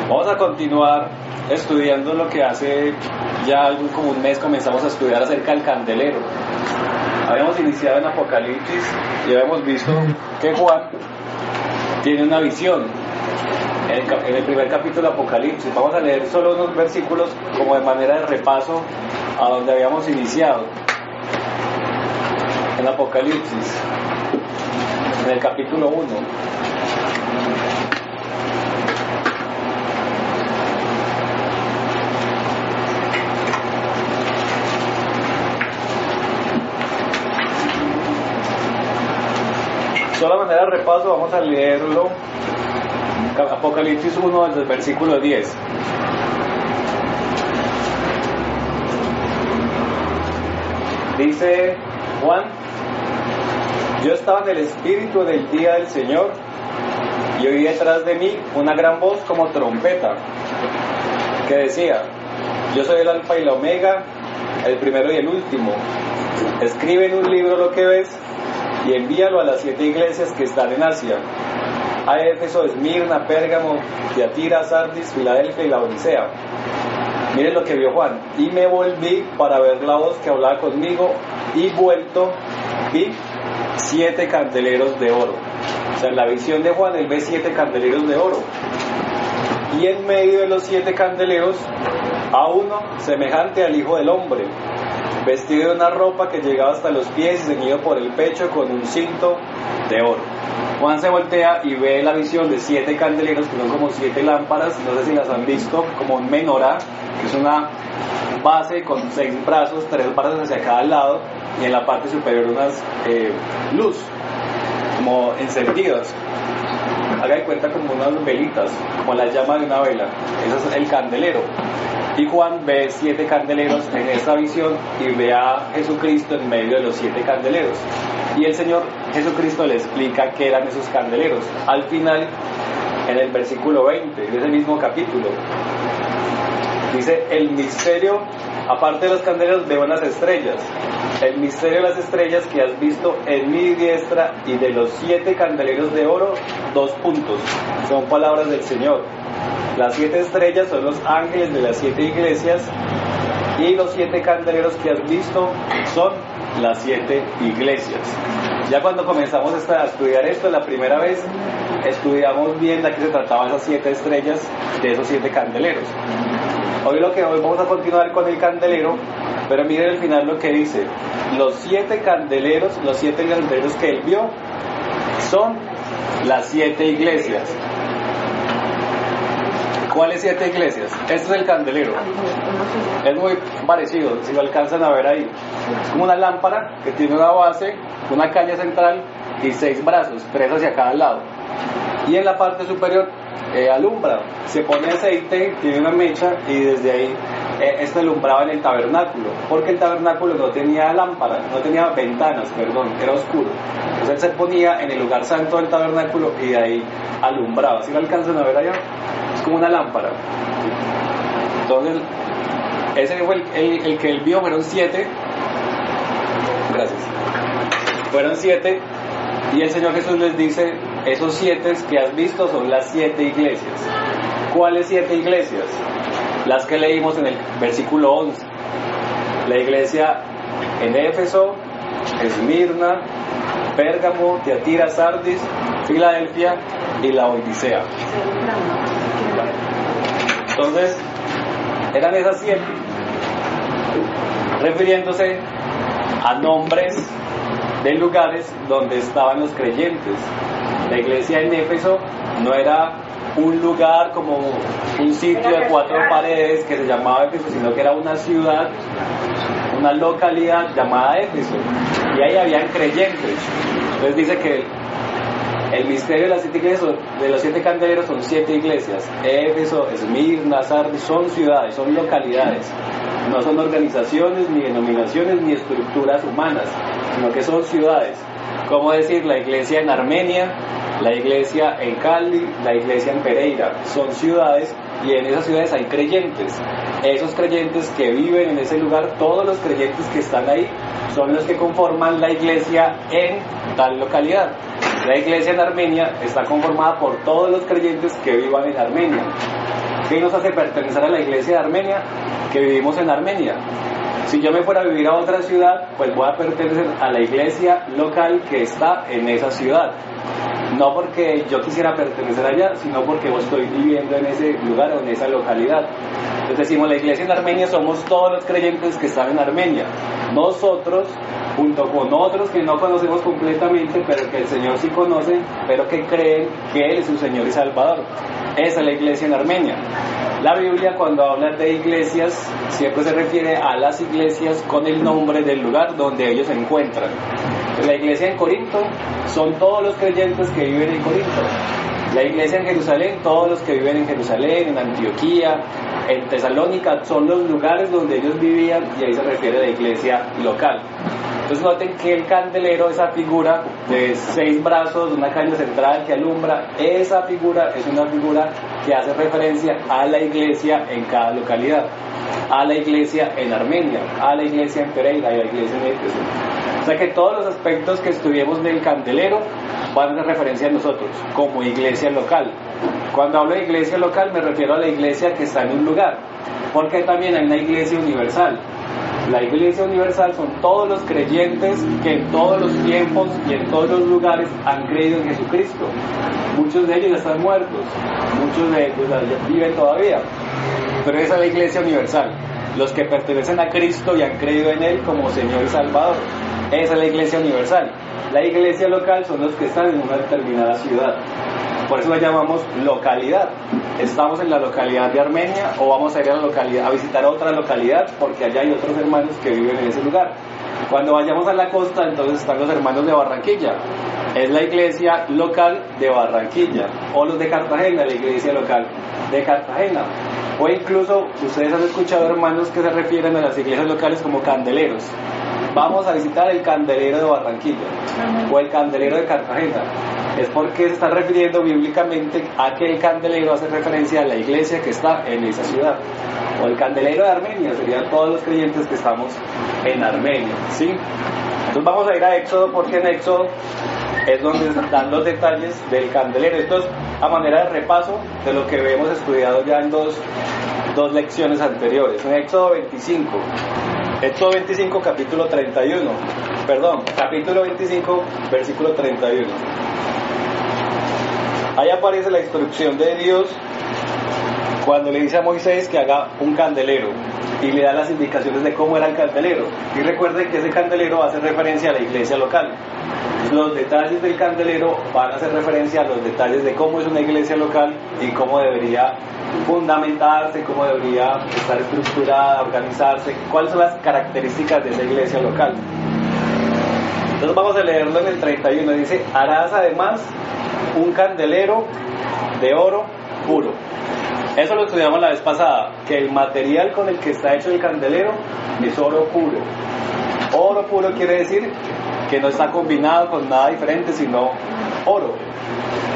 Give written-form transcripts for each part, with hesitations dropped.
Vamos a continuar estudiando lo que hace ya algo como un mes comenzamos a estudiar acerca del candelero. Habíamos iniciado en Apocalipsis y habíamos visto que Juan tiene una visión en el primer capítulo de Apocalipsis. Vamos a leer solo unos versículos como de manera de repaso a donde habíamos iniciado en Apocalipsis, en el capítulo 1. Solo a manera de repaso vamos a leerlo, Apocalipsis 1 desde el versículo 10. Dice Juan: yo estaba en el Espíritu en el día del Señor y oí detrás de mí una gran voz como trompeta que decía: yo soy el Alfa y la Omega, el primero y el último. Escribe en un libro lo que ves y envíalo a las 7 iglesias que están en Asia: a Éfeso, Esmirna, Pérgamo, Tiatira, Sardis, Filadelfia y la Odisea. Miren lo que vio Juan: y me volví para ver la voz que hablaba conmigo, y vuelto vi 7 candeleros de oro. O sea, en la visión de Juan él ve 7 candeleros de oro, y en medio de los 7 candeleros a uno semejante al Hijo del Hombre, vestido de una ropa que llegaba hasta los pies y ceñido por el pecho con un cinto de oro. Juan se voltea y ve la visión de 7 candeleros que son como 7 lámparas, no sé si las han visto, como un menorá, que es una base con 6 brazos, 3 brazos hacia cada lado, y en la parte superior unas luz, como encendidas. Haga de cuenta como unas velitas, como la llama de una vela. Ese es el candelero. Y Juan ve 7 candeleros en esta visión y ve a Jesucristo en medio de los 7 candeleros. Y el Señor Jesucristo le explica qué eran esos candeleros. Al final, en el versículo 20 de ese mismo capítulo, dice: el misterio, aparte de los candeleros, veo unas estrellas. El misterio de las estrellas que has visto en mi diestra, y de los 7 candeleros de oro, 2 puntos. Son palabras del Señor. Las 7 estrellas son los ángeles de las 7 iglesias, y los 7 candeleros que has visto son las 7 iglesias. Ya cuando comenzamos a estudiar esto la primera vez, estudiamos bien de qué se trataba esas 7 estrellas de esos 7 candeleros. Hoy vamos a continuar con el candelero, pero miren al final lo que dice: los 7 candeleros que él vio son las 7 iglesias. ¿Cuáles 7 iglesias? Este es el candelero. Es muy parecido, si lo alcanzan a ver ahí. Es como una lámpara que tiene una base, una caña central y 6 brazos, 3 hacia cada lado. Y en la parte superior alumbra, se pone aceite, tiene una mecha, y desde ahí esto alumbraba en el tabernáculo, porque el tabernáculo no tenía lámpara, no tenía ventanas, era oscuro. Entonces él se ponía en el lugar santo del tabernáculo y de ahí alumbraba. ¿Sí lo alcanzan a ver allá? Es como una lámpara. Entonces ese fue el que él vio. Fueron 7. Gracias. Fueron 7, y el Señor Jesús les dice: esos 7 que has visto son las 7 iglesias. ¿Cuáles 7 iglesias? Las que leímos en el versículo 11. La iglesia en Éfeso, Esmirna, Pérgamo, Tiatira, Sardis, Filadelfia y la Odisea. Entonces, eran esas 7, refiriéndose a nombres de lugares donde estaban los creyentes. La iglesia en Éfeso no era un lugar como un sitio de 4 paredes que se llamaba Éfeso, sino que era una ciudad, una localidad llamada Éfeso, y ahí habían creyentes. Entonces dice que el misterio de las 7 iglesias, de los 7 candeleros, son 7 iglesias. Éfeso, Esmirna, Sardis, son ciudades, son localidades. No son organizaciones, ni denominaciones, ni estructuras humanas, sino que son ciudades. Como decir, la iglesia en Armenia, la iglesia en Cali, la iglesia en Pereira. Son ciudades, y en esas ciudades hay creyentes. Esos creyentes que viven en ese lugar, todos los creyentes que están ahí, son los que conforman la iglesia en tal localidad. La iglesia en Armenia está conformada por todos los creyentes que vivan en Armenia. ¿Qué nos hace pertenecer a la iglesia de Armenia? Que vivimos en Armenia. Si yo me fuera a vivir a otra ciudad, pues voy a pertenecer a la iglesia local que está en esa ciudad. No porque yo quisiera pertenecer allá, sino porque estoy viviendo en ese lugar o en esa localidad. Entonces decimos, la iglesia en Armenia somos todos los creyentes que están en Armenia. Nosotros, junto con otros que no conocemos completamente, pero que el Señor sí conoce, pero que creen que Él es su Señor y Salvador. Esa es la iglesia en Armenia. La Biblia, cuando habla de iglesias, siempre se refiere a las iglesias con el nombre del lugar donde ellos se encuentran. La iglesia en Corinto son todos los creyentes que viven en Corinto. La iglesia en Jerusalén, todos los que viven en Jerusalén, en Antioquía, en Tesalónica, son los lugares donde ellos vivían, y ahí se refiere a la iglesia local. Entonces noten que el candelero, esa figura de 6 brazos, una caña central que alumbra, esa figura es una figura que hace referencia a la iglesia en cada localidad, a la iglesia en Armenia, a la iglesia en Pereira y a la iglesia en Éfeso. O sea que todos los aspectos que estudiemos del candelero van a hacer referencia a nosotros como iglesia local. Cuando hablo de iglesia local me refiero a la iglesia que está en un lugar, porque también hay una iglesia universal. La iglesia universal son todos los creyentes que en todos los tiempos y en todos los lugares han creído en Jesucristo. Muchos de ellos están muertos, muchos de ellos viven todavía, pero esa es la iglesia universal, los que pertenecen a Cristo y han creído en Él como Señor y Salvador. Esa es la iglesia universal. La iglesia local son los que están en una determinada ciudad. Por eso la llamamos localidad. Estamos en la localidad de Armenia o vamos a ir a la localidad, a visitar otra localidad porque allá hay otros hermanos que viven en ese lugar. Cuando vayamos a la costa, entonces están los hermanos de Barranquilla. Es la iglesia local de Barranquilla. O los de Cartagena, la iglesia local de Cartagena. O incluso, ustedes han escuchado hermanos que se refieren a las iglesias locales como candeleros. Vamos a visitar el candelero de Barranquilla o el candelero de Cartagena. Es porque se está refiriendo bíblicamente a que el candelero hace referencia a la iglesia que está en esa ciudad. O el candelero de Armenia, serían todos los creyentes que estamos en Armenia, ¿sí? Entonces vamos a ir a Éxodo, porque en Éxodo es donde dan los detalles del candelero. Esto es a manera de repaso de lo que hemos estudiado ya en dos lecciones anteriores. En Éxodo 25, capítulo 25, versículo 31. Ahí aparece la instrucción de Dios cuando le dice a Moisés que haga un candelero y le da las indicaciones de cómo era el candelero. Y recuerden que ese candelero hace referencia a la iglesia local. Los detalles del candelero van a hacer referencia a los detalles de cómo es una iglesia local y cómo debería fundamentarse, cómo debería estar estructurada, organizarse, cuáles son las características de esa iglesia local. Entonces vamos a leerlo en el 31. Dice: harás además un candelero de oro puro. Eso lo estudiamos la vez pasada, que el material con el que está hecho el candelero es oro puro. Oro puro quiere decir que no está combinado con nada diferente, sino oro.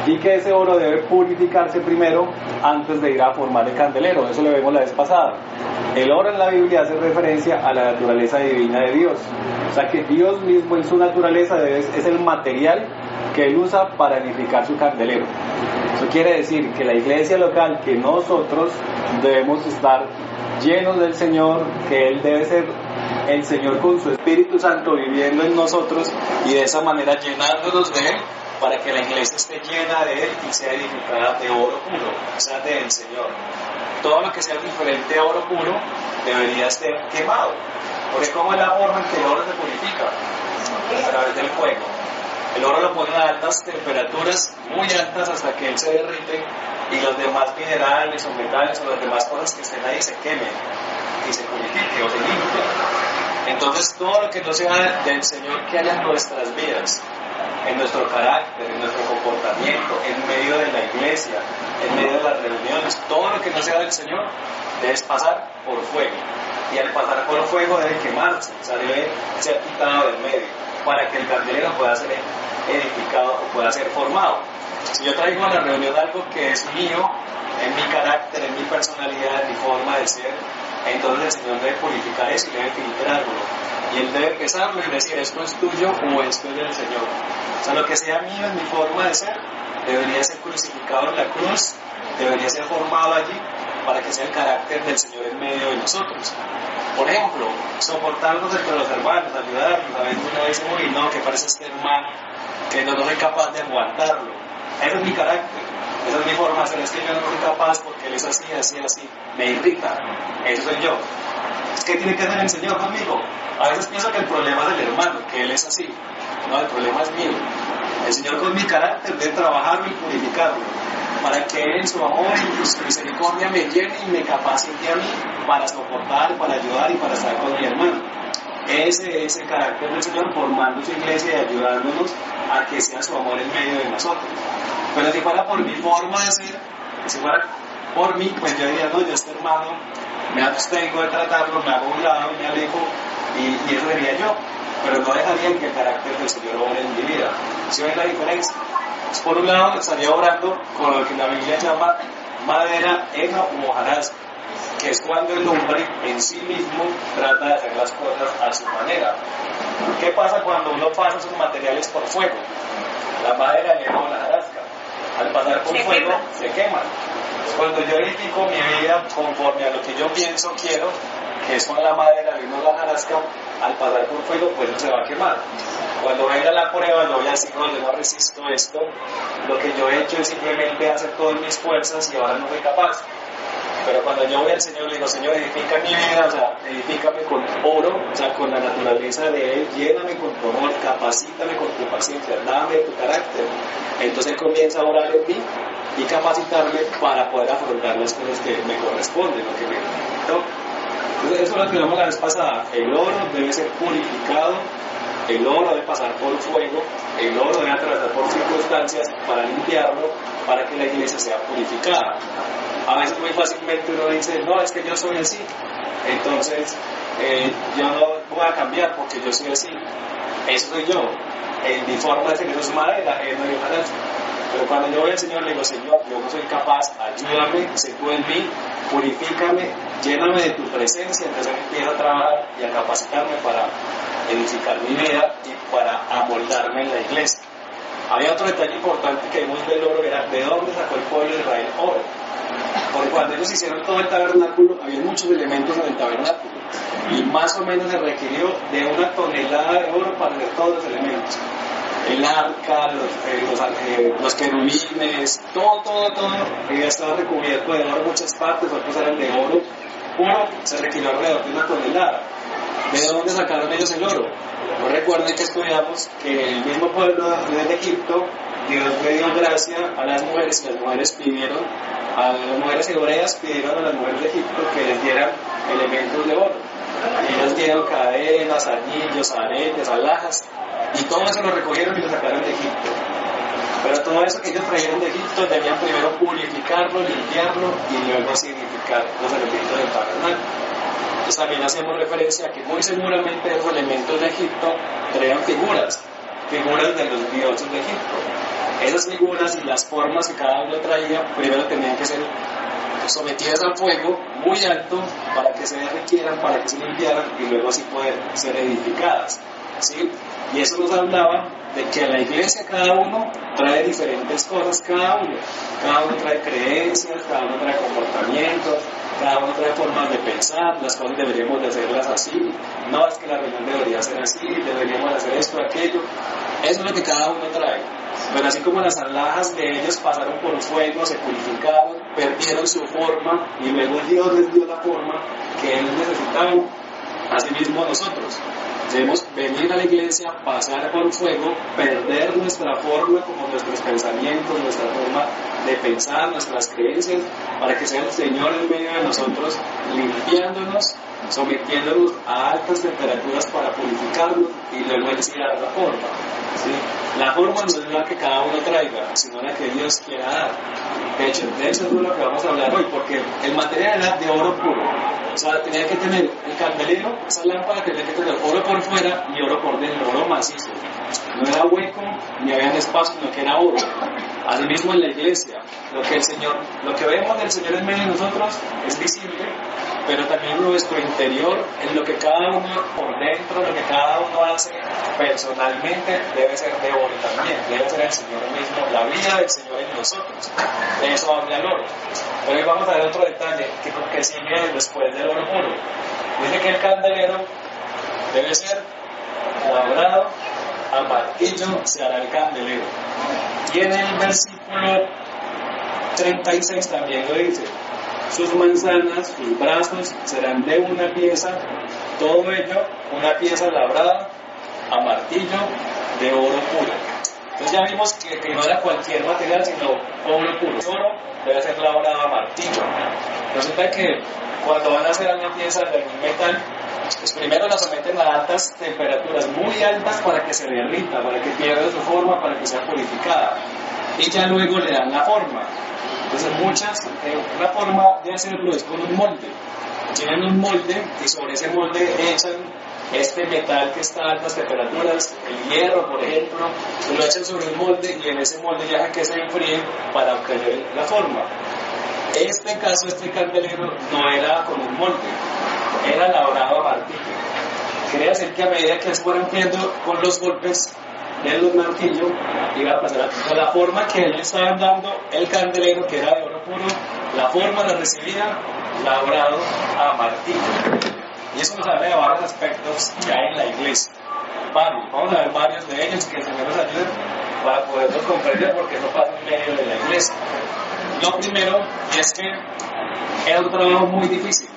Y que ese oro debe purificarse primero antes de ir a formar el candelero. Eso lo vemos la vez pasada. El oro en la Biblia hace referencia a la naturaleza divina de Dios. O sea que Dios mismo en su naturaleza es el material que Él usa para edificar su candelero. Eso quiere decir que la iglesia local, que nosotros debemos estar llenos del Señor, que Él debe ser el Señor con su Espíritu Santo viviendo en nosotros y de esa manera llenándonos de Él, para que la iglesia esté llena de Él y sea edificada de oro puro, o sea, del Señor. Todo lo que sea diferente a oro puro debería ser quemado, porque como es la forma en que el oro se purifica, a través del fuego. El oro lo ponen a altas temperaturas, muy altas, hasta que él se derrite y los demás minerales o metales o las demás cosas que estén ahí se quemen y se purifiquen o se limpien. Entonces todo lo que no sea del Señor que haya en nuestras vidas, en nuestro carácter, en nuestro comportamiento, en medio de la iglesia, en medio de las reuniones, todo lo que no sea del Señor debe pasar por fuego. Y al pasar por fuego debe quemarse, o sea, debe ser quitado del medio, para que el candelero pueda ser edificado o pueda ser formado. Si yo traigo a la reunión algo que es mío, en mi carácter, en mi personalidad, en mi forma de ser, entonces el Señor debe purificar eso y debe filtrarlo. Y Él debe pesarlo y decir: esto es tuyo o esto es del Señor. O sea, lo que sea mío en mi forma de ser debería ser crucificado en la cruz, debería ser formado allí para que sea el carácter del Señor en medio de nosotros. Por ejemplo, soportarnos entre los hermanos, ayudarnos. A veces uno dice, uy, no, que parece este hermano, que no soy capaz de aguantarlo. Ese es mi carácter, esa es mi forma de ser. Es que yo no soy capaz porque él es así, así, así. Me irrita. Eso soy yo. ¿Qué tiene que hacer el Señor conmigo? A veces pienso que el problema es del hermano, que él es así. No, el problema es mío. El Señor con mi carácter debe trabajarlo y purificarlo, para que Él en su amor y su misericordia me llene y me capacite a mí para soportar, para ayudar y para estar con mi hermano. Ese es el carácter del Señor, formando su iglesia y ayudándonos a que sea su amor en medio de nosotros. Pero si fuera por mi forma de ser, si fuera por mí, pues yo diría, no, yo este hermano me abstengo de tratarlo, me hago a un lado, me alejo, y eso sería yo. Pero no dejaría que el carácter del Señor obre en mi vida. ¿Sí ven la diferencia? Por un lado, estaría orando con lo que la Biblia llama madera, heno u hojarasca, que es cuando el hombre en sí mismo trata de hacer las cosas a su manera. ¿Qué pasa cuando uno pasa sus materiales por fuego? La madera, el heno o la hojarasca, al pasar por fuego, se queman. Cuando yo edifico mi vida conforme a lo que yo pienso, quiero, que es con la madera, el heno o la hojarasca, al pasar por fuego, pues no se va a quemar. Cuando venga la prueba, yo voy a decir, no, yo no resisto esto, lo que yo he hecho es simplemente hacer todas mis fuerzas y ahora no soy capaz. Pero cuando yo voy al Señor, le digo, Señor, edifica mi vida, o sea, edifícame con oro, o sea, con la naturaleza de Él, lléname con tu amor, capacítame con tu paciencia, dame tu carácter. Entonces Él comienza a orar en mí y capacitarme para poder afrontar las cosas que me corresponden, lo que me toca. Entonces, eso es lo que hablamos la vez pasada. El oro debe ser purificado, el oro debe pasar por fuego, el oro debe atravesar por circunstancias para limpiarlo, para que la iglesia sea purificada. A veces muy fácilmente uno dice, no, es que yo soy así, entonces yo no voy a cambiar porque yo soy así. Eso soy yo. Mi forma de ser, eso es madera, no hay hojarasca. Pero cuando yo voy al Señor, le digo, Señor, yo no soy capaz, ayúdame, sé tú en mí, purifícame, lléname de tu presencia. Entonces empiezo a trabajar y a capacitarme para edificar mi vida y para amoldarme en la iglesia. Había otro detalle importante que vimos del oro, era de dónde sacó el pueblo de Israel oro. Porque cuando ellos hicieron todo el tabernáculo, había muchos elementos en el tabernáculo, y más o menos se requirió de 1 tonelada de oro para hacer todos los elementos. El arca, los querubines, todo estaba recubierto de oro, muchas partes, otros eran de oro puro, se requirió alrededor de 1 tonelada. ¿De dónde sacaron ellos el oro? Pues recuerden que estudiamos que el mismo pueblo de Egipto, Dios le dio gracia a las mujeres, y las mujeres pidieron, a las mujeres hebreas pidieron a las mujeres de Egipto que les dieran elementos de oro. Y ellos dieron cadenas, anillos, aretes, alhajas, y todo eso lo recogieron y lo sacaron de Egipto. Pero todo eso que ellos trajeron de Egipto debían primero purificarlo, limpiarlo y luego así edificar los elementos del tabernáculo. Entonces también hacemos referencia a que muy seguramente esos elementos de Egipto traían figuras de los dioses de Egipto. Esas figuras y las formas que cada uno traía primero tenían que ser sometidas al fuego muy alto para que se derritieran, para que se limpiaran y luego así poder ser edificadas, ¿sí? Y eso nos hablaba de que a la iglesia cada uno trae diferentes cosas, cada uno trae creencias, cada uno trae comportamientos, cada uno trae formas de pensar, las cosas deberíamos de hacerlas así, no es que la reunión debería ser así, deberíamos hacer esto, aquello, eso es lo que cada uno trae. Pero así como las alhajas de ellos pasaron por fuego, se purificaron, perdieron su forma y luego Dios les dio la forma que ellos necesitaban, asimismo nosotros debemos venir a la iglesia, pasar por fuego, perder nuestra forma, como nuestros pensamientos, nuestra forma de pensar, nuestras creencias, para que sea el Señor en medio de nosotros, limpiándonos, sometiéndonos a altas temperaturas para purificarnos y luego Él sí dar la forma, ¿sí? La forma no es la que cada uno traiga, sino la que Dios quiera dar. De hecho eso es lo que vamos a hablar hoy, porque el material era de oro puro. O sea, tenía que tener el candelero, esa lámpara tenía que tener oro por fuera y oro por dentro, oro macizo. No era hueco ni había espacio, sino que era oro. Asimismo en la iglesia, lo que vemos del Señor en medio de nosotros es visible, pero también nuestro interior, en lo que cada uno por dentro, lo que cada uno hace personalmente, debe ser de oro también. Debe ser el Señor mismo, la vida del Señor en nosotros. De eso habla el oro. Pero hoy vamos a ver otro detalle que sigue después del oro puro. Dice que el candelero debe ser labrado, a martillo se hará el candelero. Y en el versículo 36 también lo dice: sus manzanas, sus brazos serán de una pieza, todo ello una pieza labrada a martillo de oro puro. Entonces ya vimos que no era cualquier material, sino oro puro. El oro debe ser labrado a martillo. Resulta que cuando van a hacer alguna pieza de algún metal, pues primero la someten a altas temperaturas, muy altas, para que se derrita, para que pierda su forma, para que sea purificada. Y ya luego le dan la forma. Entonces una forma de hacerlo es con un molde. Tienen un molde y sobre ese molde echan este metal que está a altas temperaturas, el hierro por ejemplo, lo echan sobre un molde y en ese molde ya que se enfríe para obtener la forma. Este caso, este candelero no era con un molde, era labrado a martillo. Quiere decir que a medida que se fueron enfriando con los golpes de los martillos, iba a pasar a la forma que ellos estaban dando el candelero, que era de oro puro. La forma la recibía labrado a martillo. Y eso nos habla de varios aspectos que hay en la iglesia. Vamos a ver varios de ellos, que el Señor nos ayude para poderlos comprender, porque eso pasa en medio de la iglesia. Lo primero es que era un trabajo muy difícil.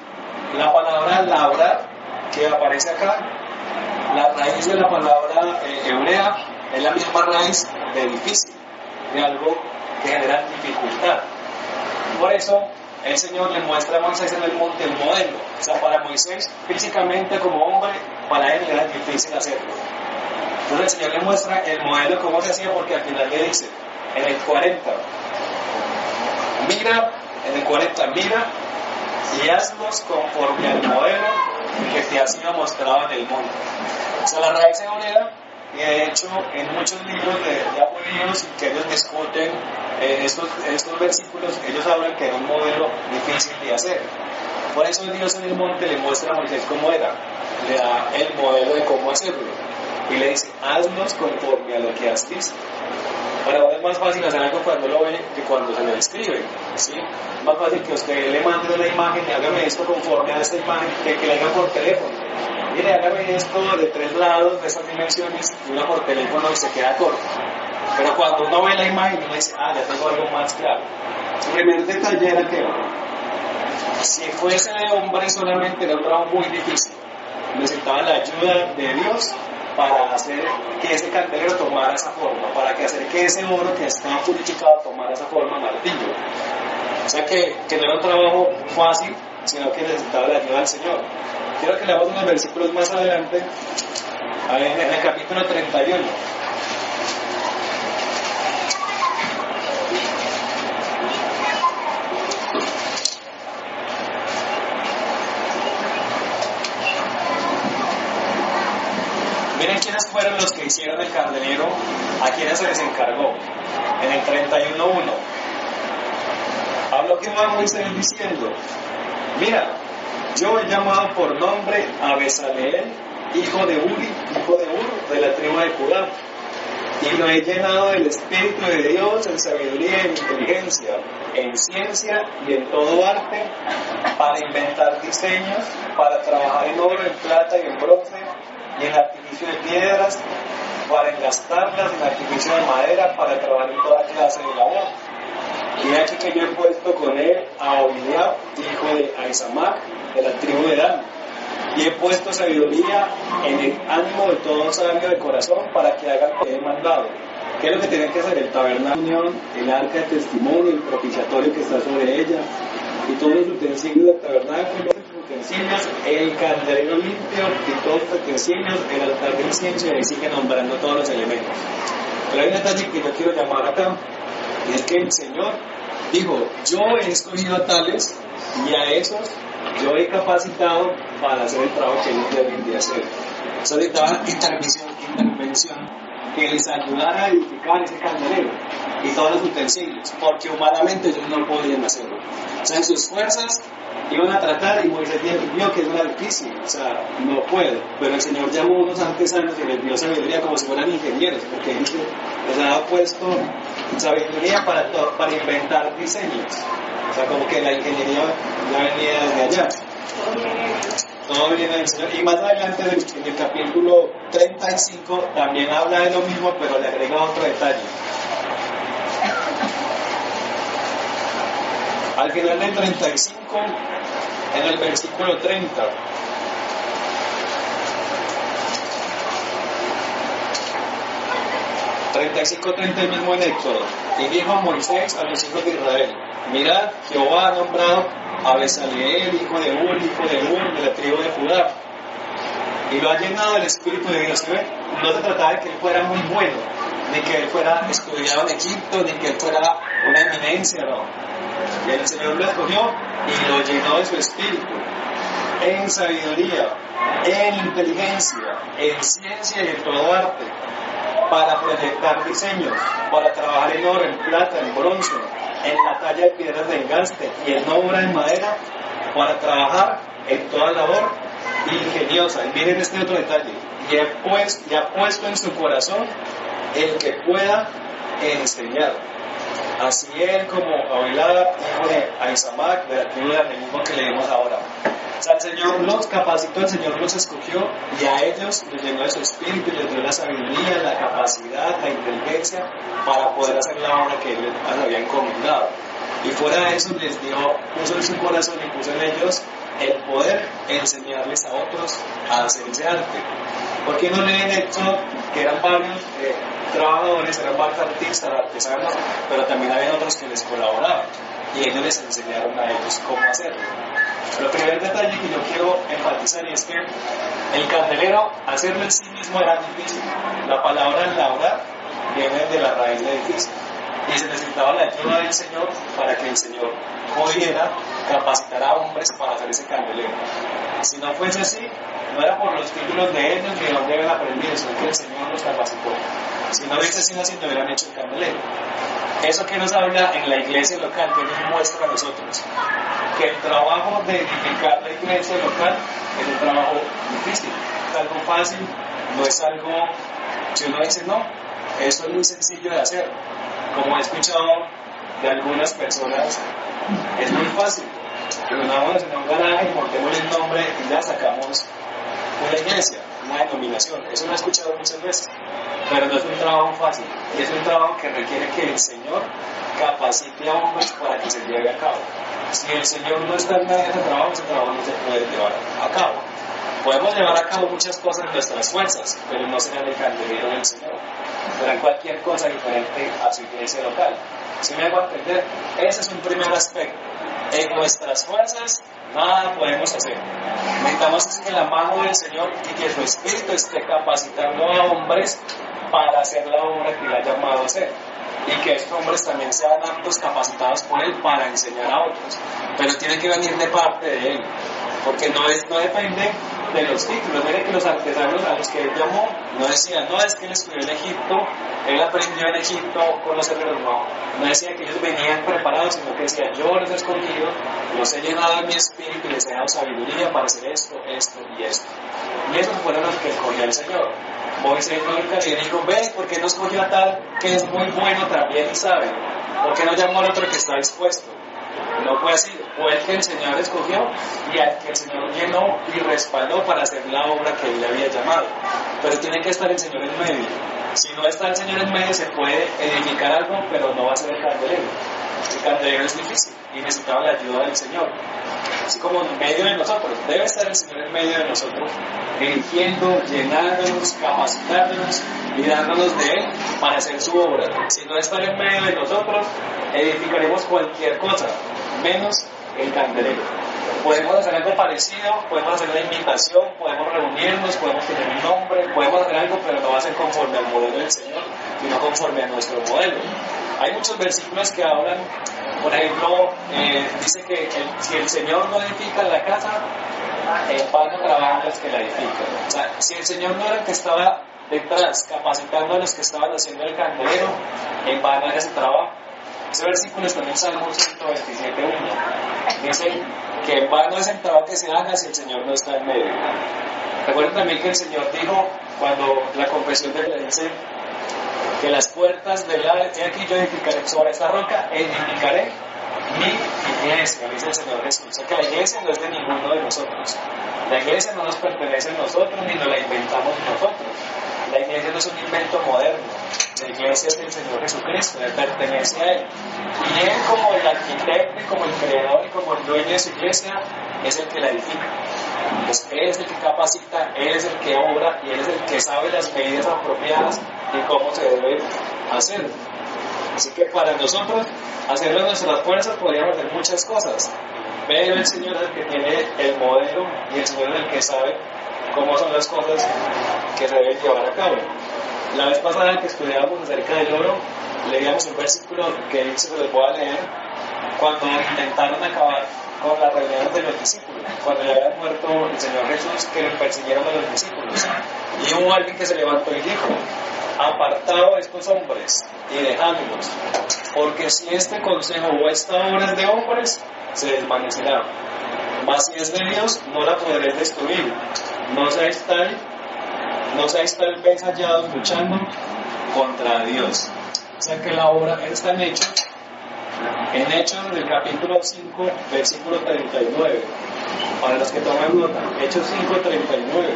La palabra labrar, que aparece acá, la raíz de la palabra hebrea es la misma raíz de difícil, de algo que genera dificultad. Por eso el Señor le muestra a Moisés en el monte el modelo. O sea, para Moisés, físicamente como hombre, para él era difícil hacerlo. Entonces el Señor le muestra el modelo, cómo se hacía, porque al final le dice, en el 40, mira y hazlos conforme al modelo que te ha sido mostrado en el monte. O sea, la raíz hebrea, y de hecho en muchos libros de judíos que ellos discuten estos versículos, ellos hablan que era un modelo difícil de hacer. Por eso Dios en el monte le muestra a Moisés cómo era, le da el modelo de cómo hacerlo y le dice, hazlos conforme a lo que has visto. Para vos es más fácil hacer algo cuando lo ve que cuando se lo describe, ¿sí? Es más fácil que usted le mande una imagen y hágame esto conforme a esta imagen que le haga por teléfono. Mire, hágame esto de 3 lados, de estas dimensiones, y uno por teléfono y se queda corto. Pero cuando uno ve la imagen, uno dice, ya tengo algo más claro. El primer detalle era que, si fuese de hombre solamente, era un trabajo muy difícil. Necesitaba la ayuda de Dios para hacer que ese candelero tomara esa forma, para hacer que ese oro que estaba purificado tomara esa forma martillo. O sea que no era un trabajo fácil, sino que necesitaba la ayuda del Señor. Quiero que leamos unos versículos más adelante, en el capítulo 31. Miren quiénes fueron los que hicieron el candelero, a quienes se les encargó. En el 31:1 habló Jehová a Moisés diciendo, mira, yo he llamado por nombre a Bezaleel, hijo de Uri, hijo de Ur, de la tribu de Judá, y lo he llenado del Espíritu de Dios en sabiduría y en inteligencia, en ciencia y en todo arte, para inventar diseños, para trabajar en oro, en plata y en bronce, y en artificio de piedras, para engastarlas, en artificio de madera, para trabajar en toda clase de labor. Y aquí que yo he puesto con él a Obadiah, hijo de Ahisamach, de la tribu de Dan, y he puesto sabiduría en el ánimo de todo sabio de corazón, para que hagan lo que he mandado. ¿Qué es lo que tienen que hacer? El tabernáculo, el arca de testimonio, el propiciatorio que está sobre ella, y todos los utensilios del tabernáculo, el candelero limpio y todos los utensilios, el altar de incienso, y ahí sigue nombrando todos los elementos. Pero hay un detalle que yo quiero llamar acá, y es que el Señor dijo, yo he escogido a tales y a esos yo he capacitado para hacer el trabajo que ellos deben de hacer. Solicitaba intervención que les ayudara a edificar ese candelero y todos los utensilios, porque humanamente ellos no podían hacerlo. O sea, en sus fuerzas Iban a tratar y Moisés vio que eso era difícil, o sea, no puedo. Pero el Señor llamó a unos artesanos y les dio sabiduría como si fueran ingenieros, porque dice, les ha puesto sabiduría para inventar diseños. O sea, como que la ingeniería ya venía desde allá. Todo viene del Señor. Y más adelante en el capítulo 35 también habla de lo mismo, pero le agrega otro detalle. Al final del 35, en el versículo 30, el mismo en Éxodo, y dijo Moisés a los hijos de Israel: mirad, Jehová ha nombrado a Bezaleel, hijo de Ur, de la tribu de Judá, y lo ha llenado del Espíritu de Dios. ¿Sí? No se trataba de que él fuera muy bueno, ni que él fuera estudiado en Egipto, ni que él fuera una eminencia, no. Y el Señor lo escogió y lo llenó de su Espíritu, en sabiduría, en inteligencia, en ciencia y en todo arte, para proyectar diseños, para trabajar en oro, en plata, en bronce, en la talla de piedras de engaste y en obra en madera, para trabajar en toda labor ingeniosa. Y miren este otro detalle: y ha puesto en su corazón el que pueda enseñar. Así él como Abelard, hijo de Ahisamac, de la tribu de el mismo que leemos ahora. O sea, el Señor los capacitó, el Señor los escogió, y a ellos les llenó de su espíritu, les dio la sabiduría, la capacidad, la inteligencia para poder hacer la obra que Él les había encomendado. Y fuera de eso les dio, puso en su corazón y puso en ellos el poder enseñarles a otros a hacer ese arte. ¿Por qué no leen esto? Que eran varios trabajadores, eran varios artistas, artesanos, pero también había otros que les colaboraban y ellos les enseñaron a ellos cómo hacerlo. Pero el primer detalle que yo quiero enfatizar es que el candelero, hacerlo en sí mismo era difícil. La palabra labrar viene de la raíz de difícil. Y se necesitaba la ayuda del Señor para que el Señor pudiera capacitar a hombres para hacer ese candelero. Si no fuese así, no era por los títulos de ellos ni de donde habían aprendido, sino que el Señor los capacitó. Si no hubiese sido así, no hubieran hecho el candelero. Eso que nos habla en la iglesia local, que nos muestra a nosotros, que el trabajo de edificar la iglesia local es un trabajo difícil, es algo fácil, no es algo que uno dice, no, eso es muy sencillo de hacer. Como he escuchado de algunas personas, es muy fácil, que unamos en un garaje, montemos el nombre y ya sacamos una iglesia, una denominación. Eso lo he escuchado muchas veces, pero no es un trabajo fácil, y es un trabajo que requiere que el Señor capacite a hombres para que se lleve a cabo. Si el Señor no está en medio de ese trabajo no se puede llevar a cabo. Podemos llevar a cabo muchas cosas en nuestras fuerzas, pero no serán el candelero del Señor, serán cualquier cosa diferente a su iglesia local. ¿Sí me hago entender? Ese es un primer aspecto. En nuestras fuerzas nada podemos hacer. Necesitamos que la mano del Señor y que su Espíritu esté capacitando a hombres para hacer la obra que Él ha llamado a hacer. Y que esos hombres también sean aptos, capacitados por Él para enseñar a otros. Pero tiene que venir de parte de Él, porque no depende de los títulos. Miren que los artesanos a los que Él llamó no decían, no, es que Él estudió en Egipto, Él aprendió en Egipto con los hermanos, no decía que ellos venían preparados, sino que decía, yo los he escogido, los he llenado de mi espíritu y les he dado sabiduría para hacer esto, esto y esto. Y esos fueron los que escogió el Señor. Moisés nunca le dijo, ¿ves por qué no escogió a tal que es muy bueno también y sabe? ¿Por qué no llamó al otro que está dispuesto? No fue así, fue el que el Señor escogió y al que el Señor llenó y respaldó para hacer la obra que Él le había llamado. Pero tiene que estar el Señor en medio. Si no está el Señor en medio, se puede edificar algo, pero no va a ser el candelero. El candelero es difícil y necesitaba la ayuda del Señor. Así como en medio de nosotros, debe estar el Señor en medio de nosotros, dirigiendo, llenándonos, capacitándonos y dándonos de Él para hacer su obra. Si no está en medio de nosotros, edificaremos cualquier cosa, menos el candelero. Podemos hacer algo parecido, podemos hacer una invitación, podemos reunirnos, podemos tener un nombre, podemos hacer algo, pero no va a ser conforme al modelo del Señor, sino conforme a nuestro modelo. Hay muchos versículos que hablan, por ejemplo, dice que si el Señor no edifica la casa, en vano trabajan los que la edifican. O sea, si el Señor no era el que estaba detrás, capacitando a los que estaban haciendo el candelero, en vano era ese trabajo. Ese versículo está en el Salmo 127.1. Dice, que en vano es el trabajo que se haga si el Señor no está en medio. Recuerden también que el Señor dijo, cuando la confesión de la dice, que las puertas del Hades, aquí yo edificaré sobre esta roca, edificaré mi iglesia, dice el Señor Jesús. O sea que la iglesia no es de ninguno de nosotros. La iglesia no nos pertenece a nosotros ni nos la inventamos nosotros. La iglesia no es un invento moderno. La iglesia es del Señor Jesucristo, le pertenece a Él. Y Él, como el arquitecto, y como el creador, y como el dueño de su iglesia, es el que la edifica. Pues Él es el que capacita, Él es el que obra, y Él es el que sabe las medidas apropiadas y cómo se debe hacer. Así que para nosotros, hacerlo en nuestras fuerzas, podríamos hacer muchas cosas. Pero el Señor es el que tiene el modelo, y el Señor es el que sabe cómo son las cosas que se deben llevar a cabo. La vez pasada que estudiábamos acerca del oro, leíamos un versículo que se los voy a leer, cuando intentaron acabar con las reuniones de los discípulos, cuando ya había muerto el Señor Jesús, que lo persiguieron a los discípulos. Y hubo alguien que se levantó y dijo, apartado a estos hombres y dejadlos, porque si este consejo o esta obra es de hombres, se desvanecerá. Mas si es de Dios, no la podréis destruir. No seáis tal vez hallados luchando contra Dios. O sea que la obra está en Hechos del capítulo 5, versículo 39. Para los que toman nota, Hechos 5, 39.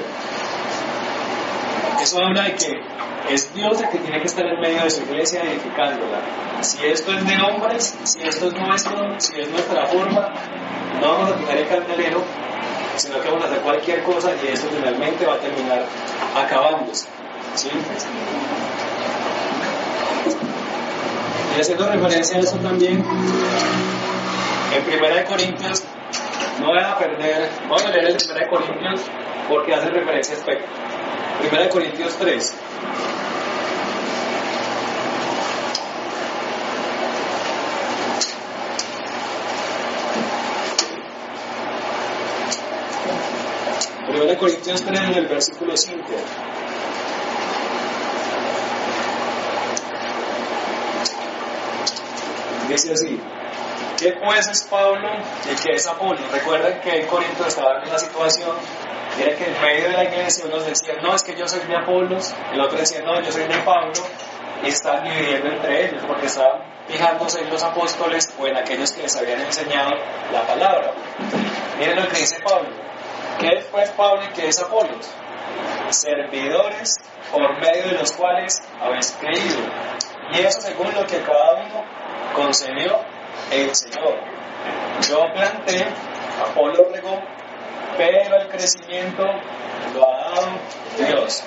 Eso habla de que es Dios el que tiene que estar en medio de su iglesia edificándola. Si esto es de hombres, si esto es nuestro, si es nuestra forma, no vamos a tener el candelero, sino que vamos a hacer cualquier cosa y eso finalmente va a terminar acabándose. ¿Sí? Y haciendo referencia a eso también, en 1 Corintios, no van a perder, vamos a leer el 1 Corintios porque hace referencia a aspecto. 1 Corintios 3. Primera Corintios 3 en el versículo 5. Dice así: ¿qué pues es Pablo y qué es Apolo? Recuerden que en Corinto estaban en una situación, era que en medio de la iglesia unos decían, no, es que yo soy de Apolos, el otro decía, no, yo soy de Pablo, y estaban dividiendo entre ellos, porque estaban fijándose en los apóstoles o en aquellos que les habían enseñado la palabra. Miren lo que dice Pablo: ¿qué es pues Pablo y qué es Apolos? Servidores por medio de los cuales habéis creído, y eso según lo que cada uno concedió el Señor. Yo planté, Apolo regó, pero el crecimiento lo ha dado Dios.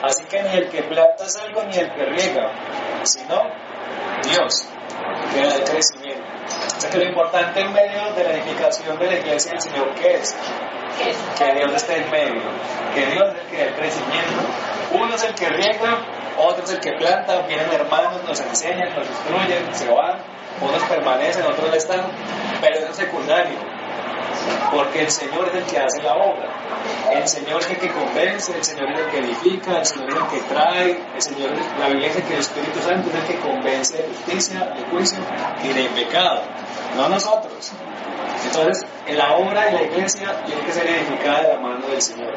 Así que ni el que planta es algo ni el que riega, sino Dios que da el crecimiento. O sea que lo importante en medio de la edificación de la iglesia del Señor, ¿qué es? Que Dios esté en medio, que Dios es el que da el crecimiento. Uno es el que riega, otro es el que planta, vienen hermanos, nos enseñan, nos instruyen, se van, unos permanecen, otros están, pero eso es secundario, porque el Señor es el que hace la obra, el Señor es el que convence, el Señor es el que edifica, el Señor es el que trae, el Señor, la Biblia dice que el Espíritu Santo es el que convence de justicia, de juicio y de pecado, no nosotros. Entonces, la obra de la iglesia tiene que ser edificada de la mano del Señor.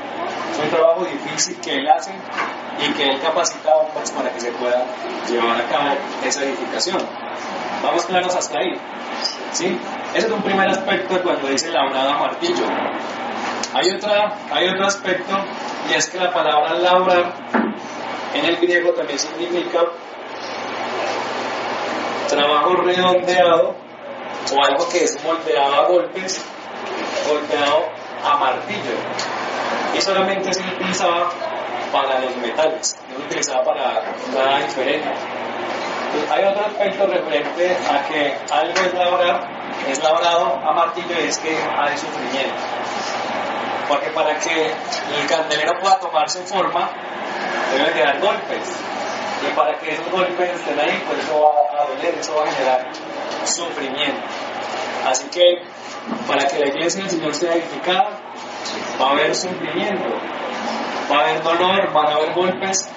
Es un trabajo difícil que Él hace y que Él capacita a hombres para que se pueda llevar a cabo esa edificación. Vamos claros hasta ahí, ¿sí? Ese es un primer aspecto de cuando dice labrada a martillo. Hay otro aspecto, y es que la palabra labrar en el griego también significa trabajo redondeado, o algo que es moldeado a golpes, golpeado a martillo, y solamente se utilizaba para los metales, no se utilizaba para nada diferente. Entonces, hay otro aspecto referente a que algo es labrado a martillo, y es que hay sufrimiento, porque para que el candelero pueda tomar su forma debe de dar golpes, y para que esos golpes estén ahí, pues eso va a doler, eso va a generar sufrimiento. Así que para que la iglesia del Señor sea edificada, va a haber sufrimiento, va a haber dolor, van a haber golpes,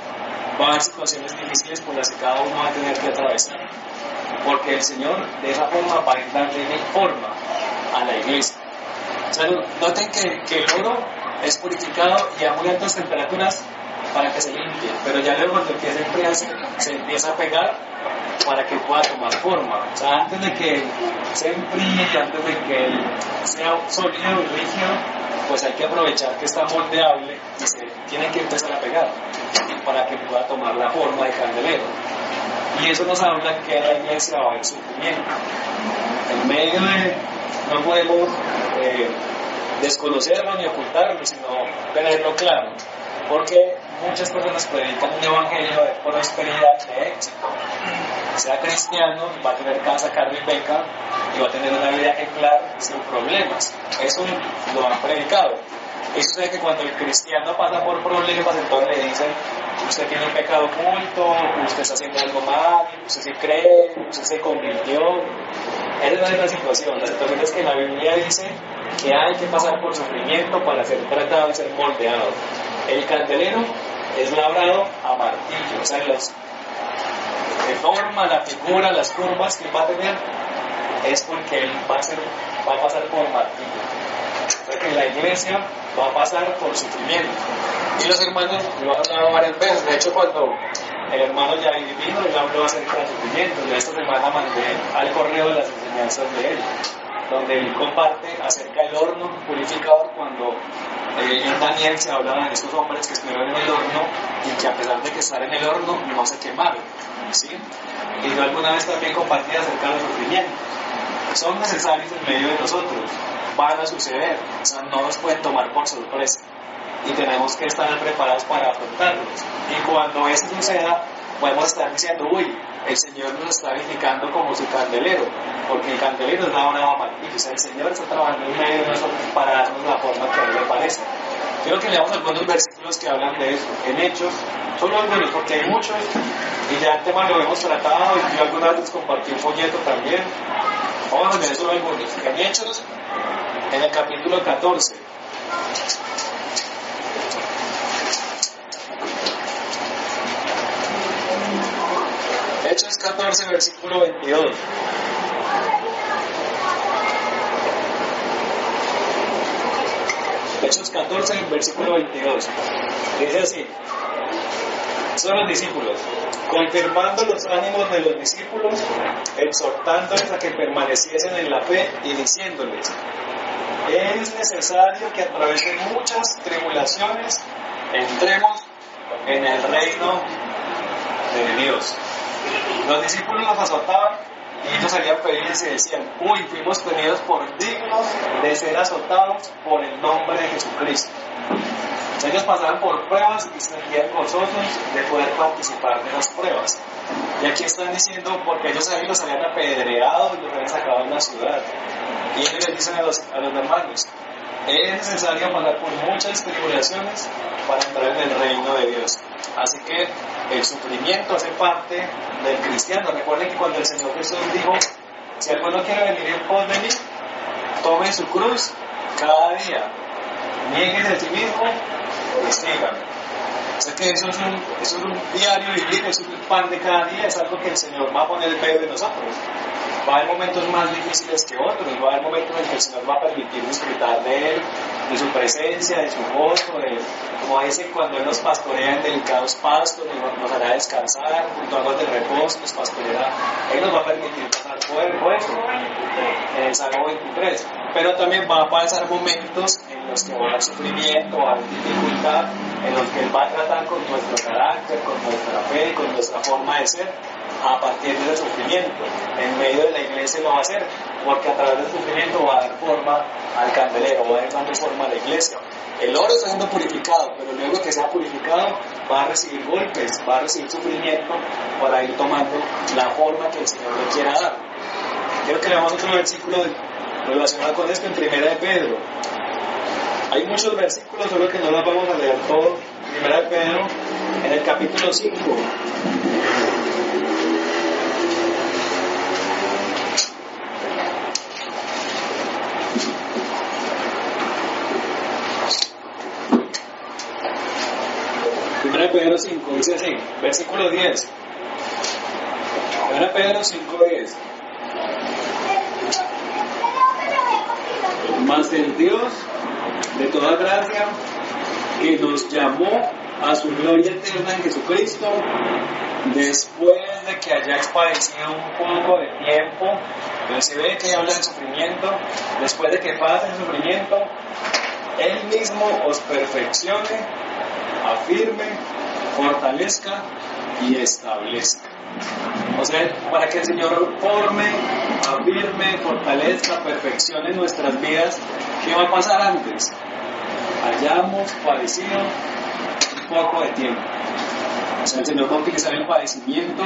va a haber situaciones difíciles por las que cada uno va a tener que atravesar, porque el Señor de esa forma va a darle forma a la iglesia. O sea, noten que el oro es purificado y a muy altas temperaturas para que se limpie, pero ya luego cuando empieza a enfriarse se empieza a pegar para que pueda tomar forma. O sea, antes de que se enfríe, antes de que sea sólido y rígido, pues hay que aprovechar que está moldeable y se tiene que empezar a pegar para que pueda tomar la forma de candelero. Y eso nos habla que en la iglesia va a haber sufrimiento. En medio de, no podemos desconocerlo ni ocultarlo, sino tenerlo claro. Porque muchas personas predican un evangelio de prosperidad, de éxito. Sea cristiano, va a tener casa, carne y beca y va a tener una vida ejemplar sin problemas. Eso lo han predicado. Eso sucede que cuando el cristiano pasa por problemas, entonces le dicen: usted tiene un pecado oculto, usted está haciendo algo mal, usted se cree, usted se convirtió. Esa no es la situación. La situación es que la Biblia dice que hay que pasar por sufrimiento para ser tratado y ser moldeado. El candelero es labrado a martillo, o sea, de forma, la figura, las curvas que va a tener, es porque él va a pasar por martillo. O sea que la iglesia va a pasar por sufrimiento. Y los hermanos lo han hablado varias veces. De hecho, cuando el hermano ya vino, él habló acerca del sufrimiento. De esta semana mandé al correo las enseñanzas de él, donde él comparte acerca del horno purificador, cuando en Daniel se hablaba de estos hombres que estuvieron en el horno y que a pesar de que estar en el horno no se quemaron, ¿sí? Y yo alguna vez también compartí acerca de los sufrimientos. Son necesarios en medio de nosotros, van a suceder, o sea, no nos pueden tomar por sorpresa y tenemos que estar preparados para afrontarlos. Y cuando eso suceda, podemos estar diciendo: uy, el Señor nos está edificando como su candelero, porque el candelero es la hora de martillo. O sea, el Señor está trabajando en medio de nosotros para darnos la forma que a Él le parece. Quiero que leamos algunos versículos que hablan de eso. En Hechos, solo algunos, porque hay muchos, y ya el tema lo hemos tratado, y yo alguna vez les compartí un folleto también. Vamos a leer solo algunos. En Hechos, en el capítulo 14. Hechos 14, versículo 22. Hechos 14, versículo 22. Dice así: son los discípulos, confirmando los ánimos de los discípulos, exhortándoles a que permaneciesen en la fe y diciéndoles: es necesario que a través de muchas tribulaciones entremos en el reino de Dios. Los discípulos los azotaban y ellos salían felices y decían: uy, fuimos tenidos por dignos de ser azotados por el nombre de Jesucristo. Ellos pasaban por pruebas y se sentían gozosos de poder participar de las pruebas. Y aquí están diciendo, porque ellos ahí los habían apedreado y los habían sacado de la ciudad. Y ellos les dicen a los hermanos: es necesario pasar por muchas tribulaciones para entrar en el reino de Dios. Así que el sufrimiento hace parte del cristiano. Recuerden que cuando el Señor Jesús dijo: si alguno quiere venir en pos de mí, tome su cruz cada día, nieguese a sí mismo y síganme. O sea que eso es un diario vivir, es un pan de cada día, es algo que el Señor va a poner en medio de nosotros. Va a haber momentos más difíciles que otros, va a haber momentos en que el Señor va a permitir disfrutar de Él, de su presencia, de su gozo, como dice, cuando Él nos pastorea en delicados pastos, nos hará descansar, junto a aguas de reposo, nos pastoreará. Él nos va a permitir pasar por eso, en el Salmo 23. Pero también va a pasar momentos en los que va a haber sufrimiento, va a haber dificultad, en los que Él va a tratar con nuestro carácter, con nuestra fe, con nuestra forma de ser, a partir del sufrimiento. En medio de la iglesia lo va a hacer, porque a través del sufrimiento va a dar forma al candelero, va a dar dando forma a la iglesia. El oro está siendo purificado, pero luego que sea purificado va a recibir golpes, va a recibir sufrimiento para ir tomando la forma que el Señor le quiera dar. Quiero que leamos otro versículo relacionado con esto en 1 de Pedro. Hay muchos versículos, solo que no los vamos a leer todos. 1 de Pedro, en el capítulo 5. Pedro 5, dice así, versículo 10. 1 Pedro 5, 10. Mas el Dios de toda gracia, que nos llamó a su gloria eterna en Jesucristo, después de que hayáis padecido un poco de tiempo, entonces se ve que habla del sufrimiento, después de que pase el sufrimiento, Él mismo os perfeccione, afirme, fortalezca y establezca. O sea, para que el Señor forme, afirme, fortalezca, perfeccione nuestras vidas, ¿qué va a pasar antes? Hayamos padecido un poco de tiempo. O sea, el Señor va a utilizar el padecimiento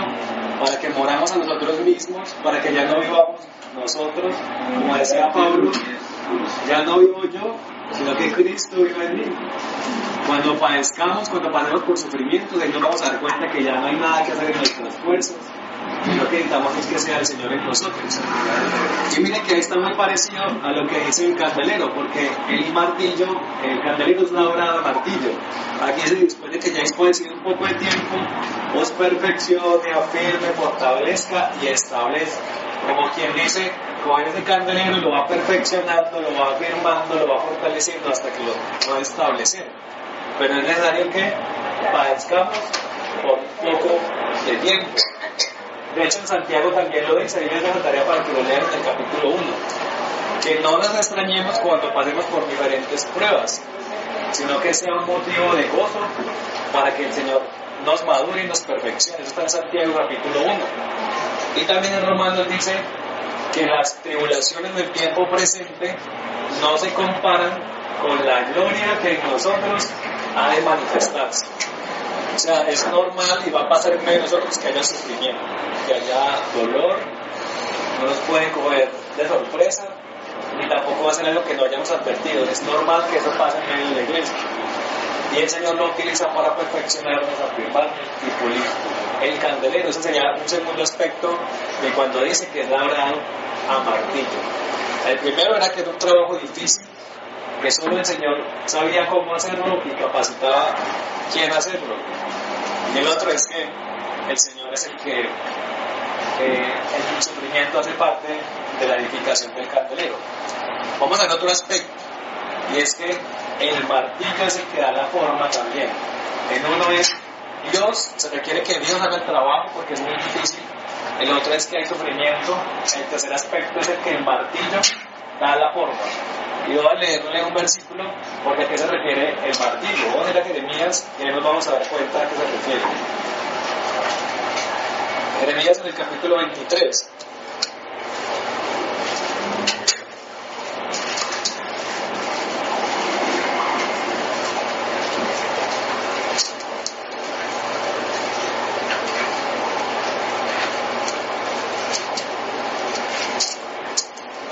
para que moramos a nosotros mismos, para que ya no vivamos nosotros, como decía Pablo, ya no vivo yo, sino que Cristo vive en mí. Cuando padezcamos, cuando pasemos por sufrimientos, ahí nos vamos a dar cuenta que ya no hay nada que hacer en nuestras fuerzas, lo que necesitamos es que sea el Señor en nosotros. Y miren que ahí está muy parecido a lo que dice el candelero, porque el martillo, el candelero es una obra de martillo. Aquí dice, después de que ya hayáis padecido un poco de tiempo, os perfeccione, afirme, fortalezca y establezca. Como quien dice, coger ese candelero y lo va perfeccionando, lo va afirmando, lo va fortaleciendo hasta que lo va a establecer. Pero es necesario que padezcamos por un poco de tiempo. De hecho, en Santiago también lo dice, ahí les dejo tarea para que lo lean en el capítulo 1, que no nos extrañemos cuando pasemos por diferentes pruebas, sino que sea un motivo de gozo para que el Señor nos madure y nos perfeccione. Eso está en Santiago capítulo 1. Y también en Romanos dice que las tribulaciones del tiempo presente no se comparan con la gloria que en nosotros ha de manifestarse. O sea, es normal y va a pasar en medio de nosotros que haya sufrimiento, que haya dolor, no nos puede coger de sorpresa, ni tampoco va a ser algo que no hayamos advertido. Es normal que eso pase en medio de la iglesia. Y el Señor lo utiliza para perfeccionarnos, afirmarnos y pulir. El candelero, ese sería un segundo aspecto de cuando dice que es labrado a martillo. El primero era que era un trabajo difícil, que solo el Señor sabía cómo hacerlo y capacitaba quién hacerlo. Y el otro es que el Señor es el que el sufrimiento hace parte de la edificación del candelero. Vamos a ver otro aspecto, y es que el martillo es el que da la forma también. En uno es Dios, se requiere que Dios haga el trabajo porque es muy difícil. El otro es que hay sufrimiento. El tercer aspecto es el que el martillo da la forma. Y voy a leerle un versículo porque a qué se refiere el martillo. Vamos a ir a Jeremías y ahí nos vamos a dar cuenta a qué se refiere. Jeremías en el capítulo 23.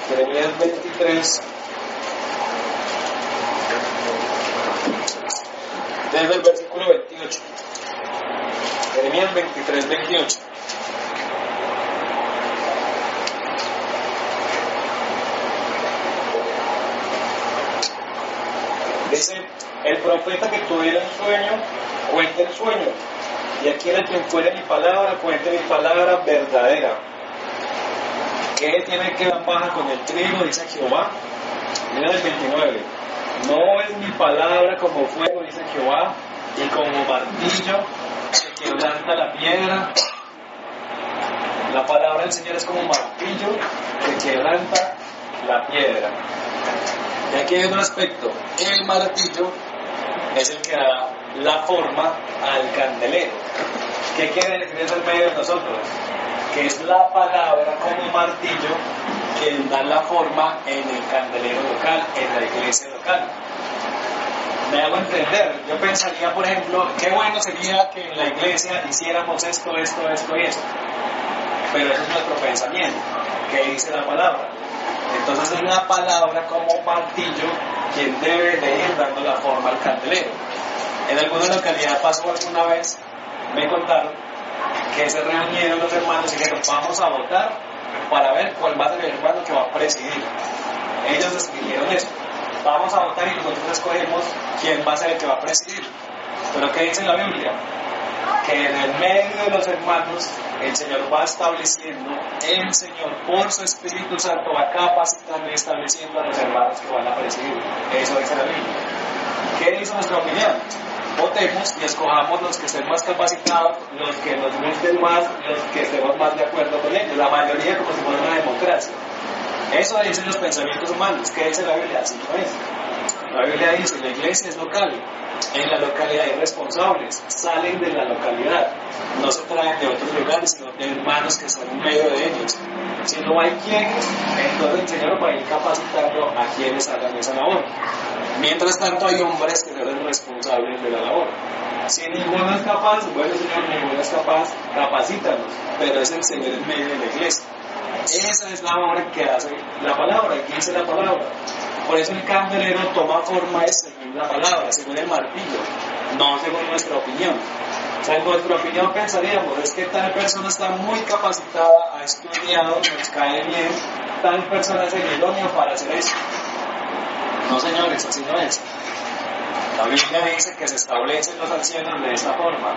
Jeremías 23, desde el versículo 28. Jeremías 23, 28. Dice, el profeta que tuviera un sueño, cuente el sueño. Y aquí el quien fuere mi palabra, cuente mi palabra verdadera. ¿Qué tiene que ver paja con el trigo? Dice Jehová. Mira el 29. No es mi palabra como fuego, dice Jehová, y como martillo que quebranta la piedra. La palabra del Señor es como martillo que quebranta la piedra. Y aquí hay otro aspecto. El martillo es el que da la forma al candelero. ¿Qué quiere decir eso en medio de nosotros? Que es la palabra como martillo que da la forma en el candelero local, en la iglesia local. Me hago entender. Yo pensaría, por ejemplo, qué bueno sería que en la iglesia hiciéramos esto y esto. Pero eso es nuestro pensamiento, que dice la palabra. Entonces es la palabra como martillo quien debe de ir dando la forma al candelero. En alguna localidad pasó alguna vez, me contaron, que se reunieron los hermanos y dijeron, vamos a votar para ver cuál va a ser el hermano que va a presidir. Ellos escribieron eso, vamos a votar y nosotros escogemos quién va a ser el que va a presidir. Pero ¿qué dice la Biblia? que en el medio de los hermanos el Señor va estableciendo, el Señor por su Espíritu Santo va capacitando y estableciendo a los hermanos que van a presidir. Eso dice la Biblia. ¿Qué dice nuestra opinión? Votemos y escojamos los que estén más capacitados, los que nos gusten más, los que estemos más de acuerdo con ellos. La mayoría como si fuera una democracia. Eso dicen los pensamientos humanos. ¿Qué dice la Biblia? Así no es. La Biblia dice, la iglesia es local. En la localidad hay responsables, salen de la localidad, no se traen de otros lugares, sino de hermanos que están en medio de ellos. Si no hay quienes, entonces el Señor va a ir capacitando a quienes hagan esa labor. Mientras tanto hay hombres que son responsables de la labor. Si ninguno es capaz, bueno Señor, ninguno es capaz, capacítanos, pero es el Señor en medio de la iglesia. Esa es la obra que hace la palabra, y dice la palabra. Por eso el candelero toma forma según la palabra, según el martillo, no según nuestra opinión. O sea, en nuestra opinión pensaríamos, es que tal persona está muy capacitada, ha estudiado, nos cae bien, tal persona es el idóneo para hacer eso. No señores, así no es. La Biblia dice que se establecen los ancianos de esta forma.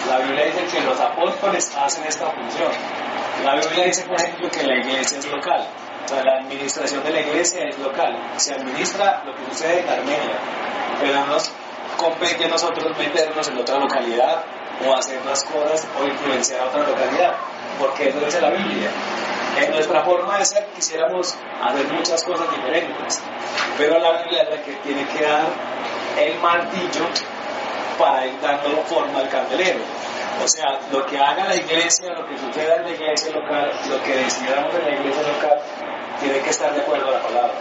La Biblia dice que los apóstoles hacen esta función. La Biblia dice, por ejemplo, que la iglesia es local. O sea, la administración de la iglesia es local. Se administra lo que sucede en Armenia. Pero no nos compete a nosotros meternos en otra localidad o hacer las cosas o influenciar a otra localidad. Porque eso dice la Biblia. En nuestra forma de ser quisiéramos hacer muchas cosas diferentes. Pero la Biblia es la que tiene que dar el martillo para ir dando forma al candelero. O sea, lo que haga la iglesia, lo que suceda en la iglesia local, lo que decidamos en la iglesia local, tiene que estar de acuerdo a la palabra.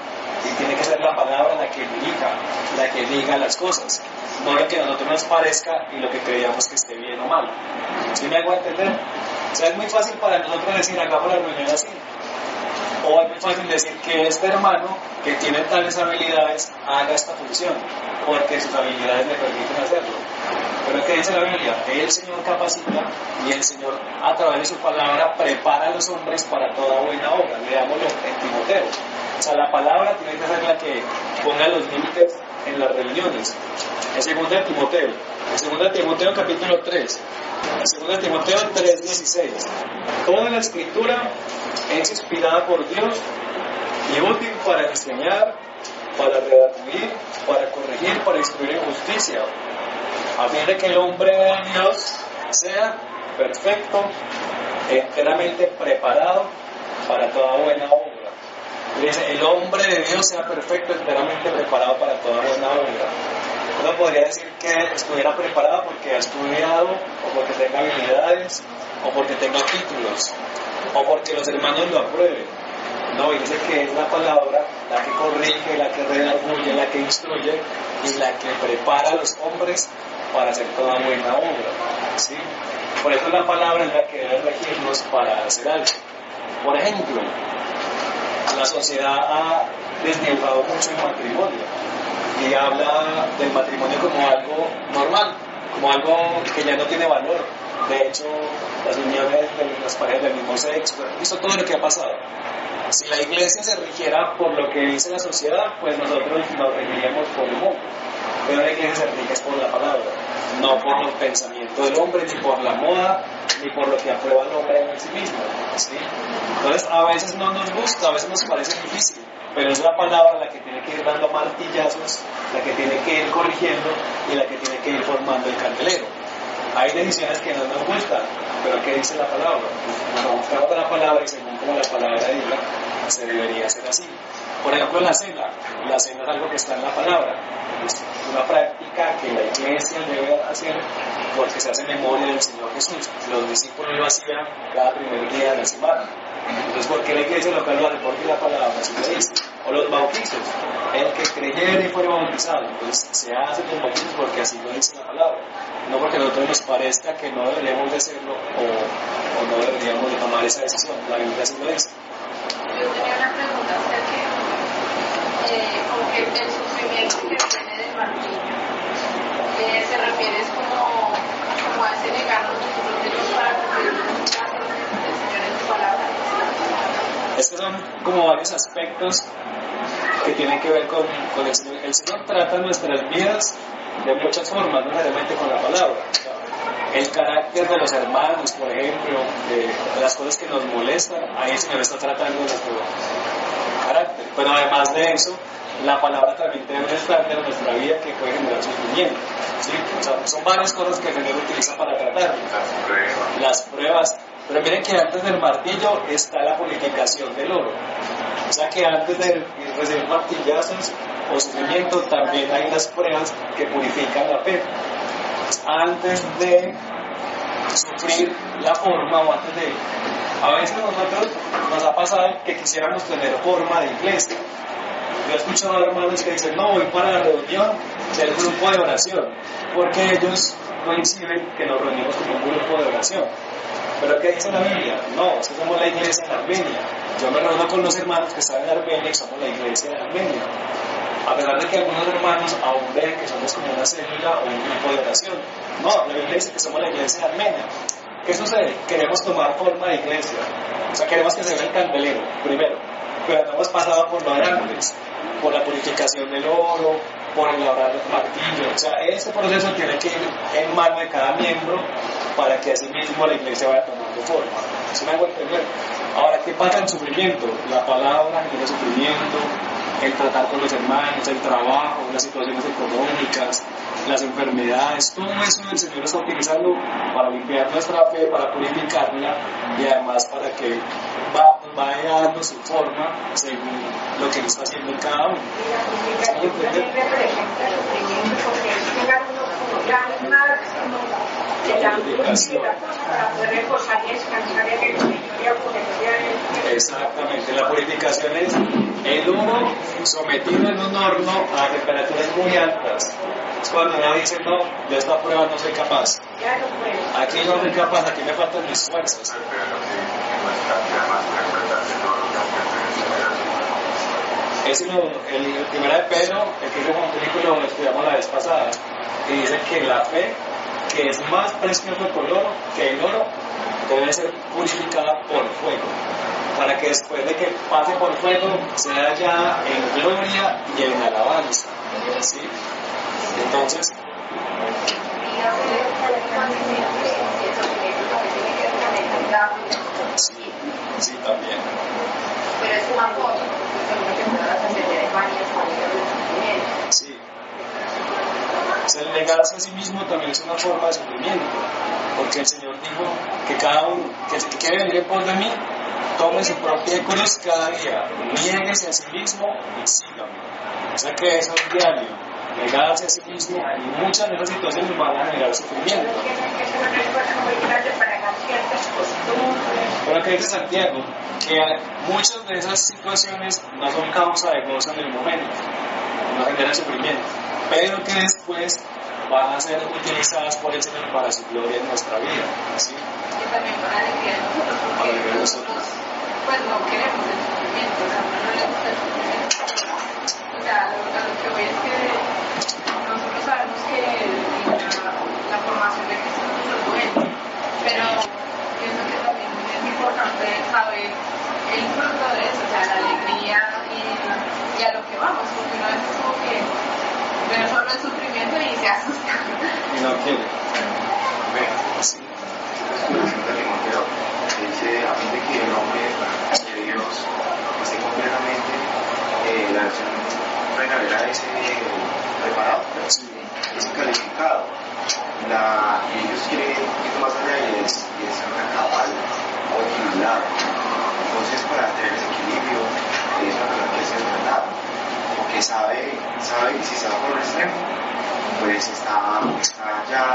Y tiene que ser la palabra la que dirija, la que diga las cosas. No lo que a nosotros nos parezca y lo que creamos que esté bien o mal. ¿Sí me hago entender? O sea, es muy fácil para nosotros decir, hagamos la reunión así. O es muy fácil decir que este hermano que tiene tales habilidades haga esta función, porque sus habilidades le permiten hacerlo. Pero ¿qué dice la Biblia? El Señor capacita y el Señor a través de su palabra prepara a los hombres para toda buena obra. Leámoslo en Timoteo. O sea, la palabra tiene que ser la que ponga los límites en las reuniones. En 2 Timoteo, en 2 Timoteo capítulo 3, en 2 Timoteo 3:16. Toda la escritura es inspirada por Dios y útil para enseñar, para redarguir, para corregir, para instruir en justicia, a fin de que el hombre de Dios sea perfecto, enteramente preparado para toda buena obra. Dice, el hombre de Dios sea perfecto, enteramente preparado para toda buena obra. Uno podría decir que estuviera preparado porque ha estudiado, o porque tenga habilidades, o porque tenga títulos, o porque los hermanos lo aprueben. No, y dice que es la palabra la que corrige, la que redarguye, la que instruye y la que prepara a los hombres para hacer toda buena obra. ¿Sí? Por eso la palabra es la que debe regirnos para hacer algo. Por ejemplo, la sociedad ha desdibujado mucho el matrimonio y habla del matrimonio como algo normal, como algo que ya no tiene valor. De hecho, las uniones de las parejas del mismo sexo, eso todo lo que ha pasado. Si la iglesia se rigiera por lo que dice la sociedad, pues nosotros nos regiríamos por el mundo. Pero la iglesia se rige por la palabra, no por los pensamientos del hombre, ni por la moda, ni por lo que aprueba el hombre en sí mismo. ¿Sí? Entonces, a veces no nos gusta, a veces nos parece difícil, pero es la palabra la que tiene que ir dando martillazos, la que tiene que ir corrigiendo y la que tiene que ir formando el candelero. Hay decisiones que no nos gustan, pero ¿qué dice la palabra? Nos buscamos la palabra y según como la palabra diga, se debería hacer así. Por ejemplo, la cena es algo que está en la palabra, es una práctica que la iglesia debe hacer porque se hace memoria del Señor Jesús. Los discípulos lo hacían cada primer día de la semana. Entonces, ¿por qué la iglesia local lo hace? Porque la palabra así lo dice. O los bautizos, el que creyera y fuera bautizado, entonces se hacen los bautizos porque así lo dice la palabra, no porque a nosotros nos parezca que no deberíamos de hacerlo o no deberíamos de tomar esa decisión. La Biblia así lo dice. Yo tenía una pregunta, o sea que como que el sufrimiento que viene del martillo se refiere es como a ese negarnos nosotros mismos para cumplir las órdenes del Señor en su palabra. Estos son como varios aspectos que tienen que ver con el Señor. El Señor trata nuestras vidas de muchas formas, no necesariamente con la palabra. el carácter de los hermanos, por ejemplo, de las cosas que nos molestan, ahí el Señor está tratando nuestro carácter. Pero además de eso, la palabra también tiene un estándar en nuestra vida que puede generar sufrimiento, ¿sí? O sea, son varias cosas que el Señor utiliza para tratar. Las pruebas. Pero miren que antes del martillo está la purificación del oro. O sea que antes de recibir martillazos o sufrimiento también hay unas pruebas que purifican la fe. Antes de sufrir la forma o antes de... A veces nosotros nos ha pasado que quisiéramos tener forma de iglesia. Yo he escuchado a hermanos que dicen, no, voy para la reunión del grupo de oración, porque ellos coinciden que nos reunimos como un grupo de oración. ¿Pero qué dice la Biblia? No, es que somos la iglesia en Armenia. Yo me reúno con los hermanos que están en Armenia y somos la iglesia en Armenia. A pesar de que algunos hermanos aún ven que somos como una célula o un grupo de oración. No, la Biblia dice que somos la iglesia en Armenia. ¿Qué sucede? Queremos tomar forma de iglesia. O sea, queremos que se vea el candelero, primero. Pero no hemos pasado por lo de antes, por la purificación del oro, por el labrar del martillo. O sea, ese proceso tiene que ir en mano de cada miembro para que así mismo la iglesia vaya tomando forma. ¿Sí me hago entender? Ahora, ¿qué pasa en sufrimiento? La palabra genera sufrimiento, el tratar con los hermanos, el trabajo, las situaciones económicas, las enfermedades, todo eso el Señor está utilizando para limpiar nuestra fe, para purificarla y además para que vaya dando su forma según lo que Él está haciendo en cada uno. Y la Biblia también representa el sufrimiento porque es llegar uno como ya al máximo de la angustia y la cosa para poder reposar y descansar en el Señor y apoderarse de Él. Exactamente, la purificación es el oro sometido en un horno a temperaturas muy altas. Es cuando uno dice, no, de esta prueba no soy capaz. Ya no puedo. Aquí no soy capaz, aquí me faltan mis fuerzas. Es el primero de Pedro, el que es un película lo estudiamos la vez pasada, que dice que la fe, que es más preciosa que el oro, debe ser purificada por fuego, para que después de que pase por fuego sea ya en gloria y en alabanza. ¿Sí? Entonces, sí, también. Pero es una cosa, seguro que puedas entender en varias maneras de sufrimiento. Sí. O sea, el negarse a sí mismo también es una forma de sufrimiento, porque el Señor dijo que cada uno, que el que quiere venir en pos de mí, tome su propia cruz cada día, niéguese a sí mismo y sígame. O sea que eso es diario, negarse a sí mismo, y muchas de esas situaciones van a generar sufrimiento. Pero que dice Santiago, que muchas de esas situaciones no son causa de gozo en el momento, no generan sufrimiento, pero que después van a ser utilizadas por el Señor para su gloria en nuestra vida. ¿Sí? Y también para alegría de nosotros, porque nosotros pues no queremos el sufrimiento, o sea, a uno no le gusta el sufrimiento. O sea, a lo que voy es que nosotros sabemos que la formación de Cristo es muy buena, pero pienso que también es importante saber el fruto de eso, o sea, la alegría y a lo que vamos, porque no es como que ve solo el sufrimiento y se asusta. Y no quiere. Sí. Timoteo dice a fin de que el hombre de Dios esté completamente la versión regalera ese preparado, es calificado. Y ellos quieren ir un poquito más allá y es una cabal o equilibrado. Entonces, para tener ese equilibrio, es una persona que es tratado, porque sabe que si se va por un extremo, pues está ya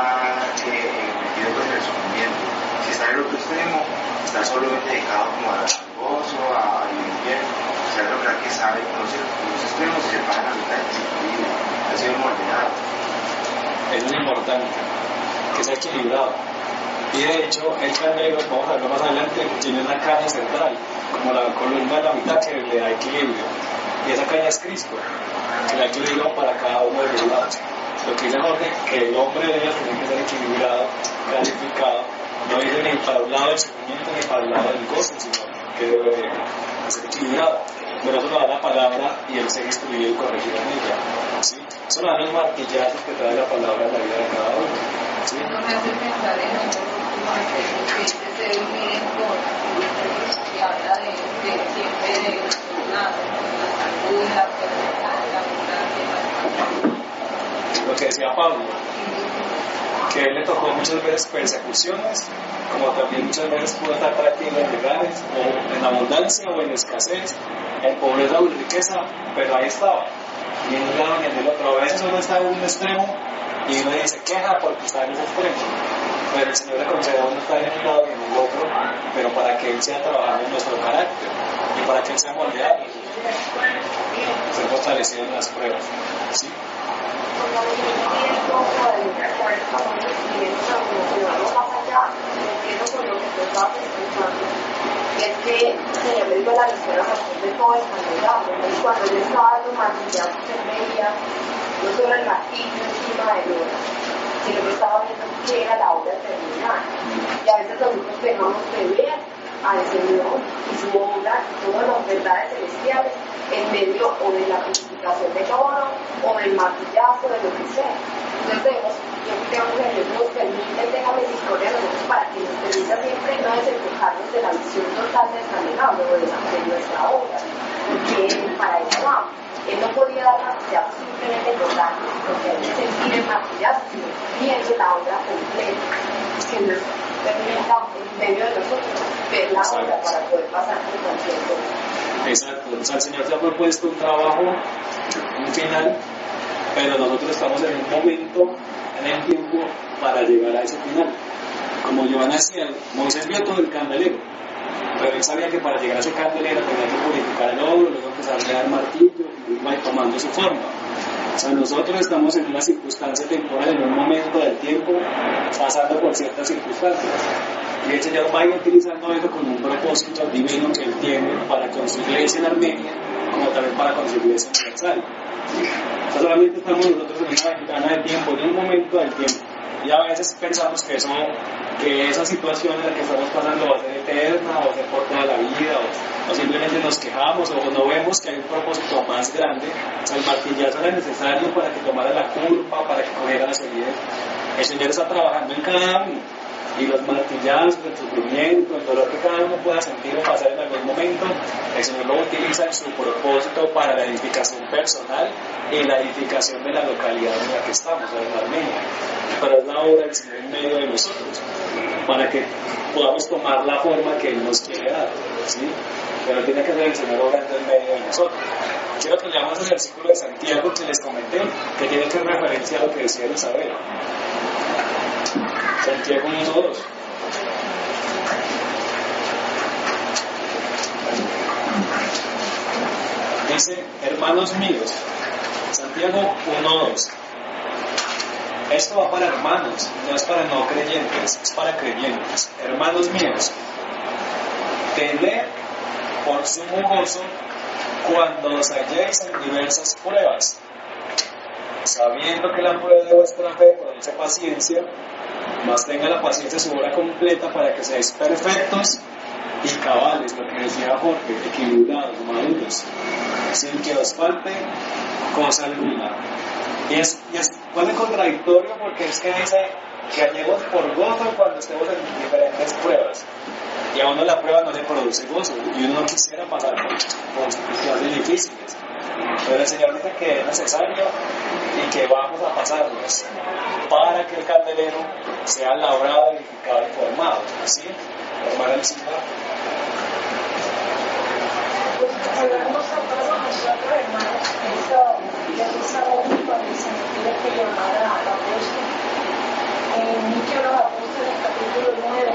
metido en el sufrimiento. Si está en el otro extremo, está solamente dedicado como al gozo, a vivir bien. O sea, es lo que sabe, conoce los extremos y se para la mitad y se equilibra. Ha sido moldeado. Eso es importante, que sea equilibrado. Y de hecho, el candelero, vamos a verlo más adelante, tiene una caña central, como la columna de la mitad que le da equilibrio. Y esa caña es Cristo, que da equilibrio para cada uno de los lados. Lo que dice Jorge, que el hombre de Dios tiene que ser equilibrado, calificado, no dice ni para un lado del sufrimiento ni para el lado del gozo, sino que debe ser equilibrado. Pero eso lo da la palabra y el ser instruido y corregido en ella. ¿Sí? Eso lo dan los martillazos que trae la palabra en la vida de cada uno. ¿Sí? ¿sí? Eso me hace pensar en el que dice ser humilde y habla de siempre de la salud, la enfermedad, la abundancia. Lo que decía Pablo, que a él le tocó muchas veces persecuciones, como también muchas veces pudo estar tranquilo en lugares, o en abundancia o en escasez, en pobreza o en riqueza, pero ahí estaba, ni en un lado ni en el otro. A veces uno está en un extremo y uno dice queja porque está en ese extremo, pero el Señor le concede a uno estar en un lado y en el otro, pero para que Él sea trabajando en nuestro carácter y para que Él sea moldeado, ser fortalecido en las pruebas, ¿sí? Como entiendo de acuerdo con los siguientes llevarlo más allá, entiendo con lo que tú estabas escuchando, es que el Señor le dio la visión a partir de todo el panorama. Entonces, cuando yo estaba dando martillazos, se veía no solo el martillo encima del oro, sino que estaba viendo que era la obra terminal. Y a veces nosotros dejamos de ver al Señor y su obra, todas las verdades celestiales, en medio o de la purificación del oro o del martillazo, de lo que sea. Entonces yo creo que Dios nos permite, deja misericordia a nosotros para que nos permita siempre no desenfocarnos de la visión total del caminado de nuestra obra, porque para eso vamos. Él no podía dar martillazo simplemente total, porque él sentir el martillazo, sino viendo la obra completa, que nos permita en medio de nosotros ver la obra para poder pasar por cualquier cosa. Exacto, o sea, el Señor se ha propuesto un trabajo, un final, pero nosotros estamos en un momento, en el tiempo, para llegar a ese final. Como Giovanna decía, Moisés vio todo el candelero, pero él sabía que para llegar a ese candelero tenía que purificar el oro, luego empezar a dar martillo y va tomando su forma. O sea, nosotros estamos en una circunstancia temporal, en un momento del tiempo, pasando por ciertas circunstancias. Y el Señor va a ir utilizando eso con un propósito divino que Él tiene para con su iglesia en Armenia, como también para con su iglesia universal. O sea, solamente estamos nosotros en una ventana de tiempo, en un momento del tiempo. Y a veces pensamos que esa situación en la que estamos pasando va a ser eterna, o va a ser por toda la vida, o simplemente nos quejamos, o no vemos que hay un propósito más grande. O sea, el martillazo era necesario para que tomara la curva, para que cogiera la solidez. El Señor está trabajando en cada uno. Y los martillazos, el sufrimiento, el dolor que cada uno pueda sentir o pasar en algún momento, el Señor lo utiliza en su propósito para la edificación personal y la edificación de la localidad en la que estamos, en Armenia. Pero es la obra del Señor en medio de nosotros, para que podamos tomar la forma que Él nos quiere dar, ¿sí? Pero tiene que ser el Señor obrando en medio de nosotros. Quiero que leamos el versículo de Santiago que les comenté, que tiene que referencia a lo que decía Isabel. Santiago 1:2. Dice, hermanos míos, Santiago 1:2. Esto va para hermanos, no es para no creyentes, es para creyentes. Hermanos míos, tened por sumo gozo cuando os halléis en diversas pruebas, sabiendo que la prueba de vuestra fe produce paciencia, mas tenga la paciencia su obra completa para que seáis perfectos y cabales, lo que decía Jorge, equilibrados, maduros, sin que os falte cosa alguna. Y es muy contradictorio porque es que dice que hallemos por gozo cuando estemos en diferentes pruebas. Y a uno la prueba no le produce gozo y uno no quisiera pasar por situaciones difíciles. Pero el Señor dice que es necesario y que vamos a pasarlos para que el candelero sea labrado, edificado y formado. ¿Sí? Formar el Señor. Hablamos a todos nosotros, hermanos, esa obra cuando el Señor tiene que llamar a apóstol. En Hechos de los Apóstoles, capítulo 9,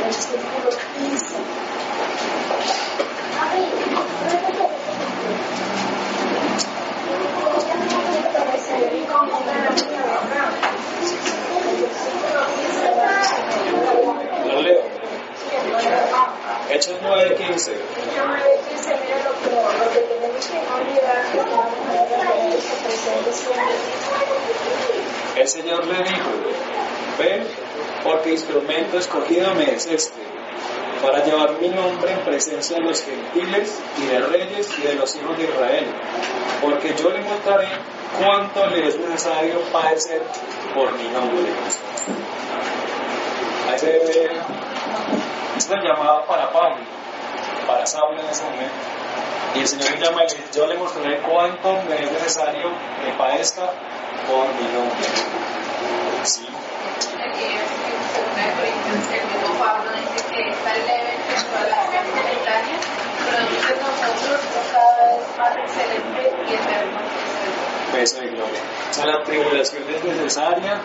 versículo 15. Lo leo. Hechos 9:15. Mira lo que tenemos que olvidar, que vamos a presente siempre. El Señor le dijo, ven, porque instrumento escogido me es este, para llevar mi nombre en presencia de los gentiles y de reyes y de los hijos de Israel, porque yo le mostraré cuánto le es necesario padecer por mi nombre. Ahí se ve, es una llamada para Pablo, para Saulo en ese momento. Y el Señor le llama y le dice, yo le mostraré cuánto me es necesario que padezca por mi nombre. ¿Sí? Aquí en 2 Corintios, el mismo Pablo dice que esta leve tribulación momentánea produce en nosotros un cada vez más excelente y eterno peso de gloria. O sea, la tribulación es necesaria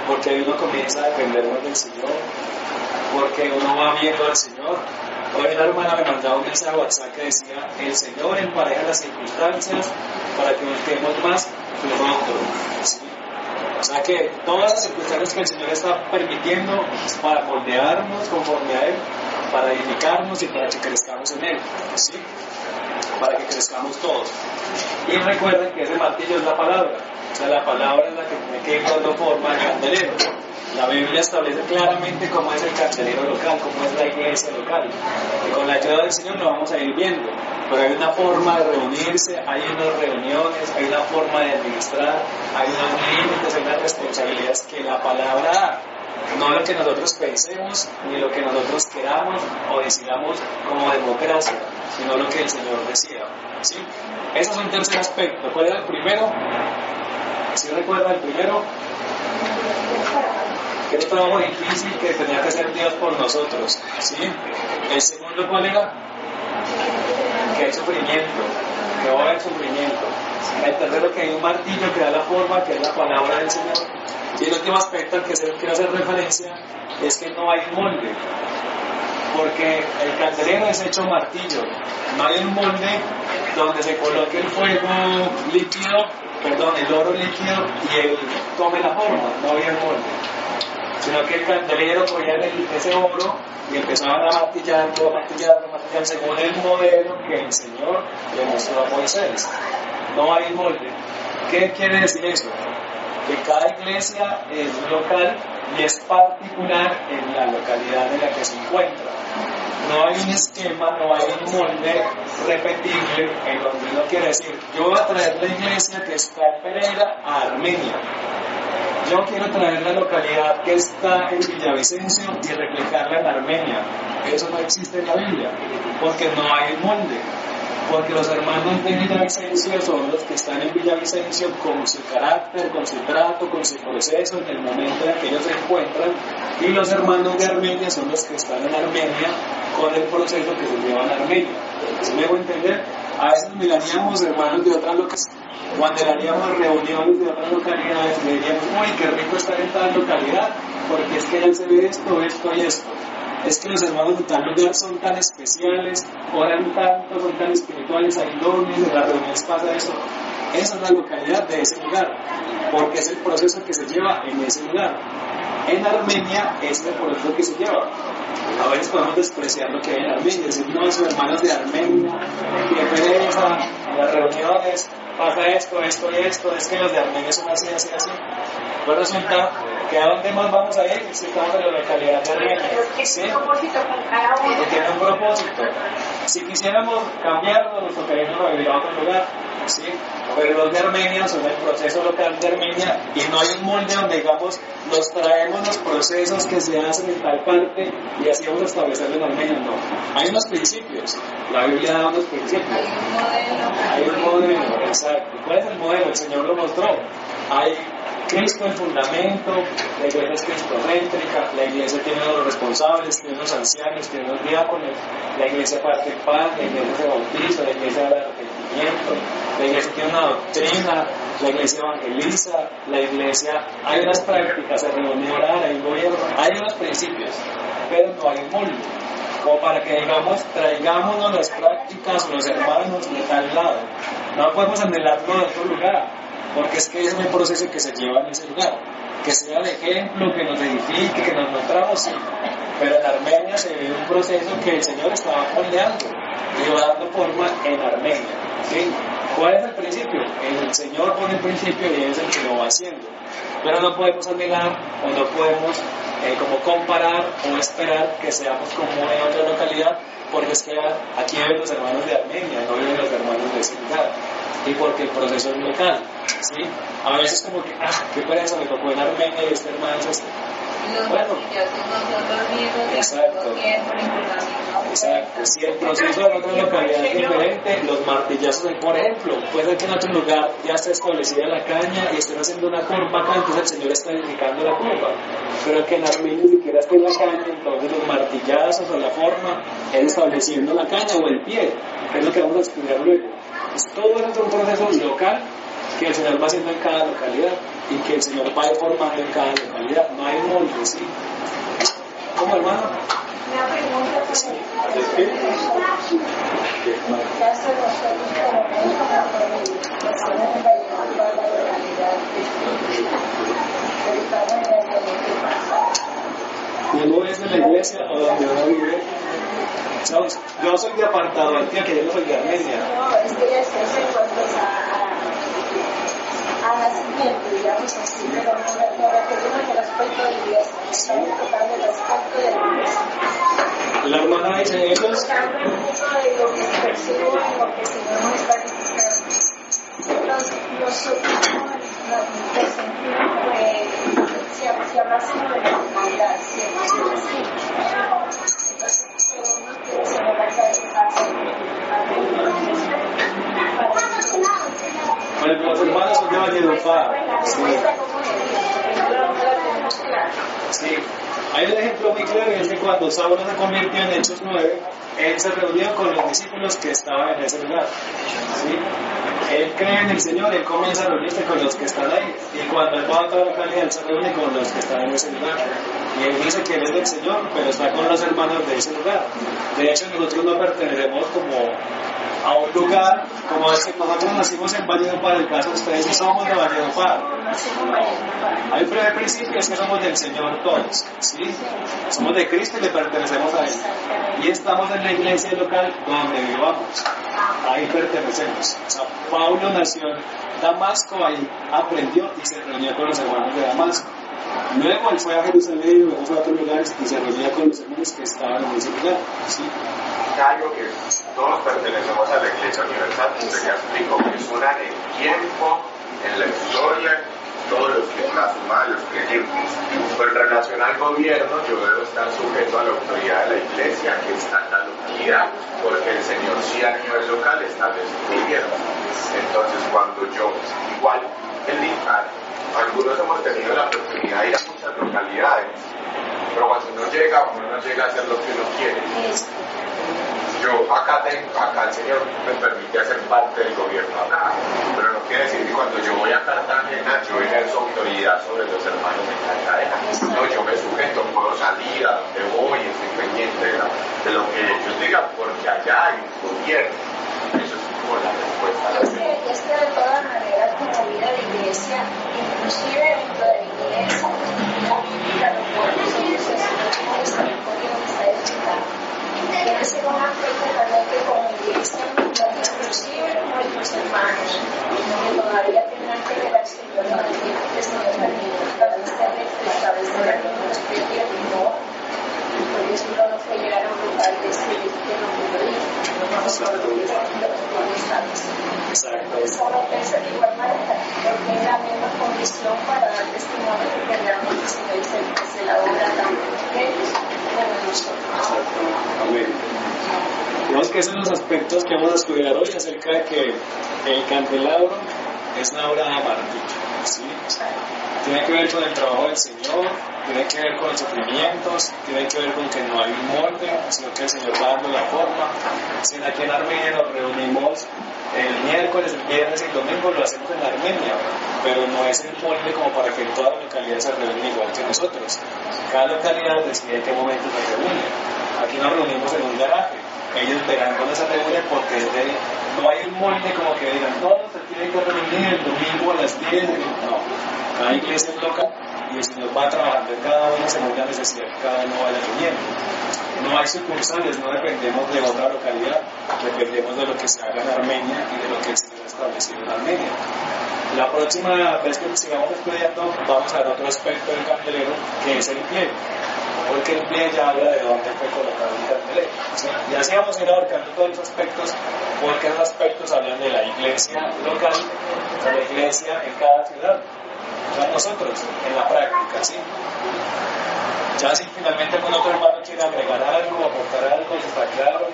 porque ahí uno comienza a dependernos del Señor, porque uno va viendo al Señor. Hoy una hermana me mandaba un mensaje a WhatsApp que decía, el Señor empareja las circunstancias para que busquemos más su rostro. ¿Sí? O sea que todas las circunstancias que el Señor está permitiendo es para moldearnos conforme a Él, para edificarnos y para que crezcamos en Él. ¿Sí? Para que crezcamos todos. Y recuerden que ese martillo es la palabra. O sea, la palabra es la que tiene que ir dando forma al candelero. La Biblia establece claramente cómo es el candelero local, cómo es la iglesia local. Y con la ayuda del Señor lo vamos a ir viendo. Pero hay una forma de reunirse, hay unas reuniones, hay una forma de administrar, hay unos límites, hay unas responsabilidades que la palabra da. No lo que nosotros pensemos, ni lo que nosotros queramos o decidamos como democracia, sino lo que el Señor decida. ¿Sí? Ese es un tercer aspecto. ¿Cuál era el primero? ¿Sí recuerdan el primero? Que era un trabajo difícil que tenía que hacer Dios por nosotros. ¿Sí? El segundo, ¿cuál era? Que hay sufrimiento, que va a haber sufrimiento. El tercero, que hay un martillo que da la forma, que es la palabra del Señor. Y el último aspecto al que quiero hacer referencia es que no hay molde, porque el candelero es hecho martillo, no hay un molde donde se coloque el fuego líquido, el oro líquido y él tome la forma, no había el molde, sino que el candelero cogía ese oro y empezaban a martillarlo según el modelo que el Señor le mostró a Moisés. No hay molde. ¿Qué quiere decir eso? Que cada iglesia es local y es particular en la localidad en la que se encuentra. No hay un esquema, no hay un molde repetible en donde uno quiere decir, yo voy a traer la iglesia que está en Pereira a Armenia. Yo quiero traer la localidad que está en Villavicencio y replicarla en Armenia. Eso no existe en la Biblia, porque no hay un molde. Porque los hermanos de Villavicencio son los que están en Villavicencio con su carácter, con su trato, con su proceso en el momento en que ellos se encuentran, y los hermanos de Armenia son los que están en Armenia con el proceso que se lleva en Armenia. ¿Sí me dejo entender? A veces miraríamos hermanos de otras localidades, cuando haríamos reuniones de otras localidades, le diríamos, uy, qué rico estar en tal localidad, porque es que ya se ve esto y esto. Es que los hermanos de tal lugar son tan especiales, oran tanto, son tan espirituales, hay dones, en las reuniones pasa eso. Esa es la localidad de ese lugar, porque es el proceso que se lleva en ese lugar. En Armenia es el proceso que se lleva. A veces podemos despreciar lo que hay en Armenia, decir, no, sus hermanos de Armenia, que pereza, en las reuniones pasa esto, es que los de Armenia son así. Pues resulta que a dónde más vamos a ir si estamos en la localidad de Armenia. ¿Sí? Que tiene un propósito. Si quisiéramos cambiarlo, nos tocaría irnos a vivir a otro lugar. ¿Sí? Pero los de Armenia son el proceso local de Armenia y no hay un molde donde digamos nos traemos los procesos que se hacen en tal parte y así vamos a establecerlo en Armenia. No, hay unos principios, la Biblia da unos principios, hay un modelo, exacto. ¿Cuál es el modelo? El Señor lo mostró. Hay Cristo el fundamento, la iglesia es cristocéntrica, la iglesia tiene los responsables, tiene los ancianos, tiene los diáconos, la iglesia parte pan, la iglesia se bautiza, la iglesia da arrepentimiento, la iglesia tiene una doctrina, la iglesia evangeliza, la iglesia, hay unas prácticas, se reúne a orar, hay un gobierno, hay unos principios, pero no hay un molde, como para que digamos, traigámonos las prácticas, los hermanos de tal lado, no podemos anhelarlo de otro lugar. Porque es que es un proceso que se lleva en ese lugar, que sea de ejemplo, que nos edifique, que nos nutramos, sí. Pero en Armenia se ve un proceso que el Señor estaba moldeando y va dando forma en Armenia. ¿Sí? ¿Cuál es el principio? El Señor pone el principio y Él es el que lo va haciendo. Pero no podemos anhelar o no podemos como comparar o esperar que seamos como en otra localidad, porque es que aquí viven los hermanos de Armenia, no viven los hermanos de ese lugar. Y porque el proceso es local. ¿sí? A veces como que, qué pereza, me tocó en Armenia y este hermano es este. Los martillazos no son los mismos, exacto. Exacto, si el proceso en otra localidad es diferente, los martillazos, por ejemplo, puede ser que en otro lugar ya esté establecida la caña y estén haciendo una curva acá, entonces el Señor está indicando la curva, pero que en Armenia ni siquiera esté la caña, entonces los martillazos o la forma es estableciendo la caña o el pie, que es lo que vamos a explicar luego. Entonces, todo eso es un proceso local que el Señor va haciendo en cada localidad y que el Señor va formando en cada localidad, no hay molde, ¿sí? ¿Cómo, hermano? Una pregunta para ¿Sí? ¿Uno es de la iglesia o donde uno vive? ¿Sabes? Yo soy de apartado Antioquia, yo no soy de Armenia. No, es que ya se hace cuando a nacimiento, digamos así, pero no referimos al aspecto de la iglesia, estamos tocando el aspecto de la iglesia. La hermana dice eso. Buscando un poco de lo que se percibe en lo que el Señor nos está diciendo. Entonces, nosotros nos sentimos si hablásemos de la humanidad, ¿cierto? Entonces, uno quiere ser la Por ejemplo, los hermanos son de Valledupar. Sí. Hay un ejemplo muy claro, y es que cuando Saulo se convirtió en Hechos 9, él se reunió con los discípulos que estaban en ese lugar. ¿Sí? Él cree en el Señor, él comienza a reunirse con los que están ahí. Y cuando él va a otra localidad, él se reúne con los que están en ese lugar. Y él dice que él es del Señor, pero está con los hermanos de ese lugar. De hecho, nosotros no pertenecemos como a un lugar, como decir, nosotros nacimos en Valledupar, el caso de ustedes y somos de Valledupar. Hay un primer principio, es que somos del Señor todos, ¿sí? Somos de Cristo y le pertenecemos a Él. Y estamos en la iglesia local donde vivamos. Ahí pertenecemos. O sea, Pablo nació en Damasco, ahí aprendió y se reunió con los hermanos de Damasco. Luego él fue a Jerusalén, luego fue a otros lugares y se reunía con los hermanos que estaban en ese lugar, ¿sí? Algo que todos pertenecemos a la Iglesia Universal, que ya explico, que es una en el tiempo, en la historia, todos los que la suma de los creyentes. Pero en relación al gobierno, yo debo estar sujeto a la autoridad de la Iglesia que está en la localidad, porque el Señor sí a nivel local establece el gobierno. Entonces, cuando yo, igual, algunos hemos tenido la oportunidad de ir a muchas localidades, pero cuando uno no llega a hacer lo que uno quiere. Yo acá el Señor me permite hacer parte del gobierno acá, pero no quiere decir que cuando yo voy a Cartagena yo ejerzo autoridad sobre los hermanos en Cartagena. No, yo me sujeto, puedo salir a donde voy, estoy pendiente de lo que ellos digan, porque allá hay un gobierno. Eso es como la respuesta a la pregunta. Es que de todas maneras, como vida de iglesia, inclusive dentro de la iglesia, la locura de nosotros es como está explicando. Debe ser un aspecto también que como iglesia, inclusive con nuestros hermanos, que todavía tendrán que ver al Señor para que el Señor también establecer algunos criterios de amor, y por eso uno no fue llegar a un lugar de este no pudo ir, no vamos a lo que esa de igual manera, porque es la misma condición para dar testimonio de que realmente el Señor es la obra tanto de ellos como de nosotros. Amén. Digamos que esos son los aspectos que vamos a estudiar hoy acerca de que el candelabro es una obra de martillo, ¿sí? Tiene que ver con el trabajo del Señor, tiene que ver con los sufrimientos, tiene que ver con que no hay un molde, sino que el Señor va dando la forma. Si aquí en Armenia nos reunimos el miércoles, el viernes y el domingo, lo hacemos en Armenia, pero no es el molde como para que toda la localidad se reúne igual que nosotros. Cada localidad decide en qué momento se reúne. Aquí nos reunimos en un garaje. Ellos verán dónde se reúnen porque no hay un molde como que digan todos se tienen que reunir el domingo a las 10. No, cada iglesia es local y el Señor va trabajando en cada uno según la necesidad que cada uno vaya reuniendo. No hay sucursales, no dependemos de otra localidad, dependemos de lo que se haga en Armenia y de lo que se ha establecido en Armenia. La próxima vez que sigamos estudiando vamos a ver otro aspecto del candelero que es el pie. porque el pie ya habla de dónde fue colocado el candelero, ¿sí? Y así vamos a ir abarcando todos los aspectos, porque esos aspectos hablan de la iglesia local, de la iglesia en cada ciudad, o sea, nosotros, en la práctica, ¿sí? Ya si finalmente algún otro hermano quiere agregar algo, aportar algo, si está claro.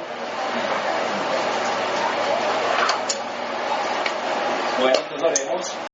Bueno, entonces haremos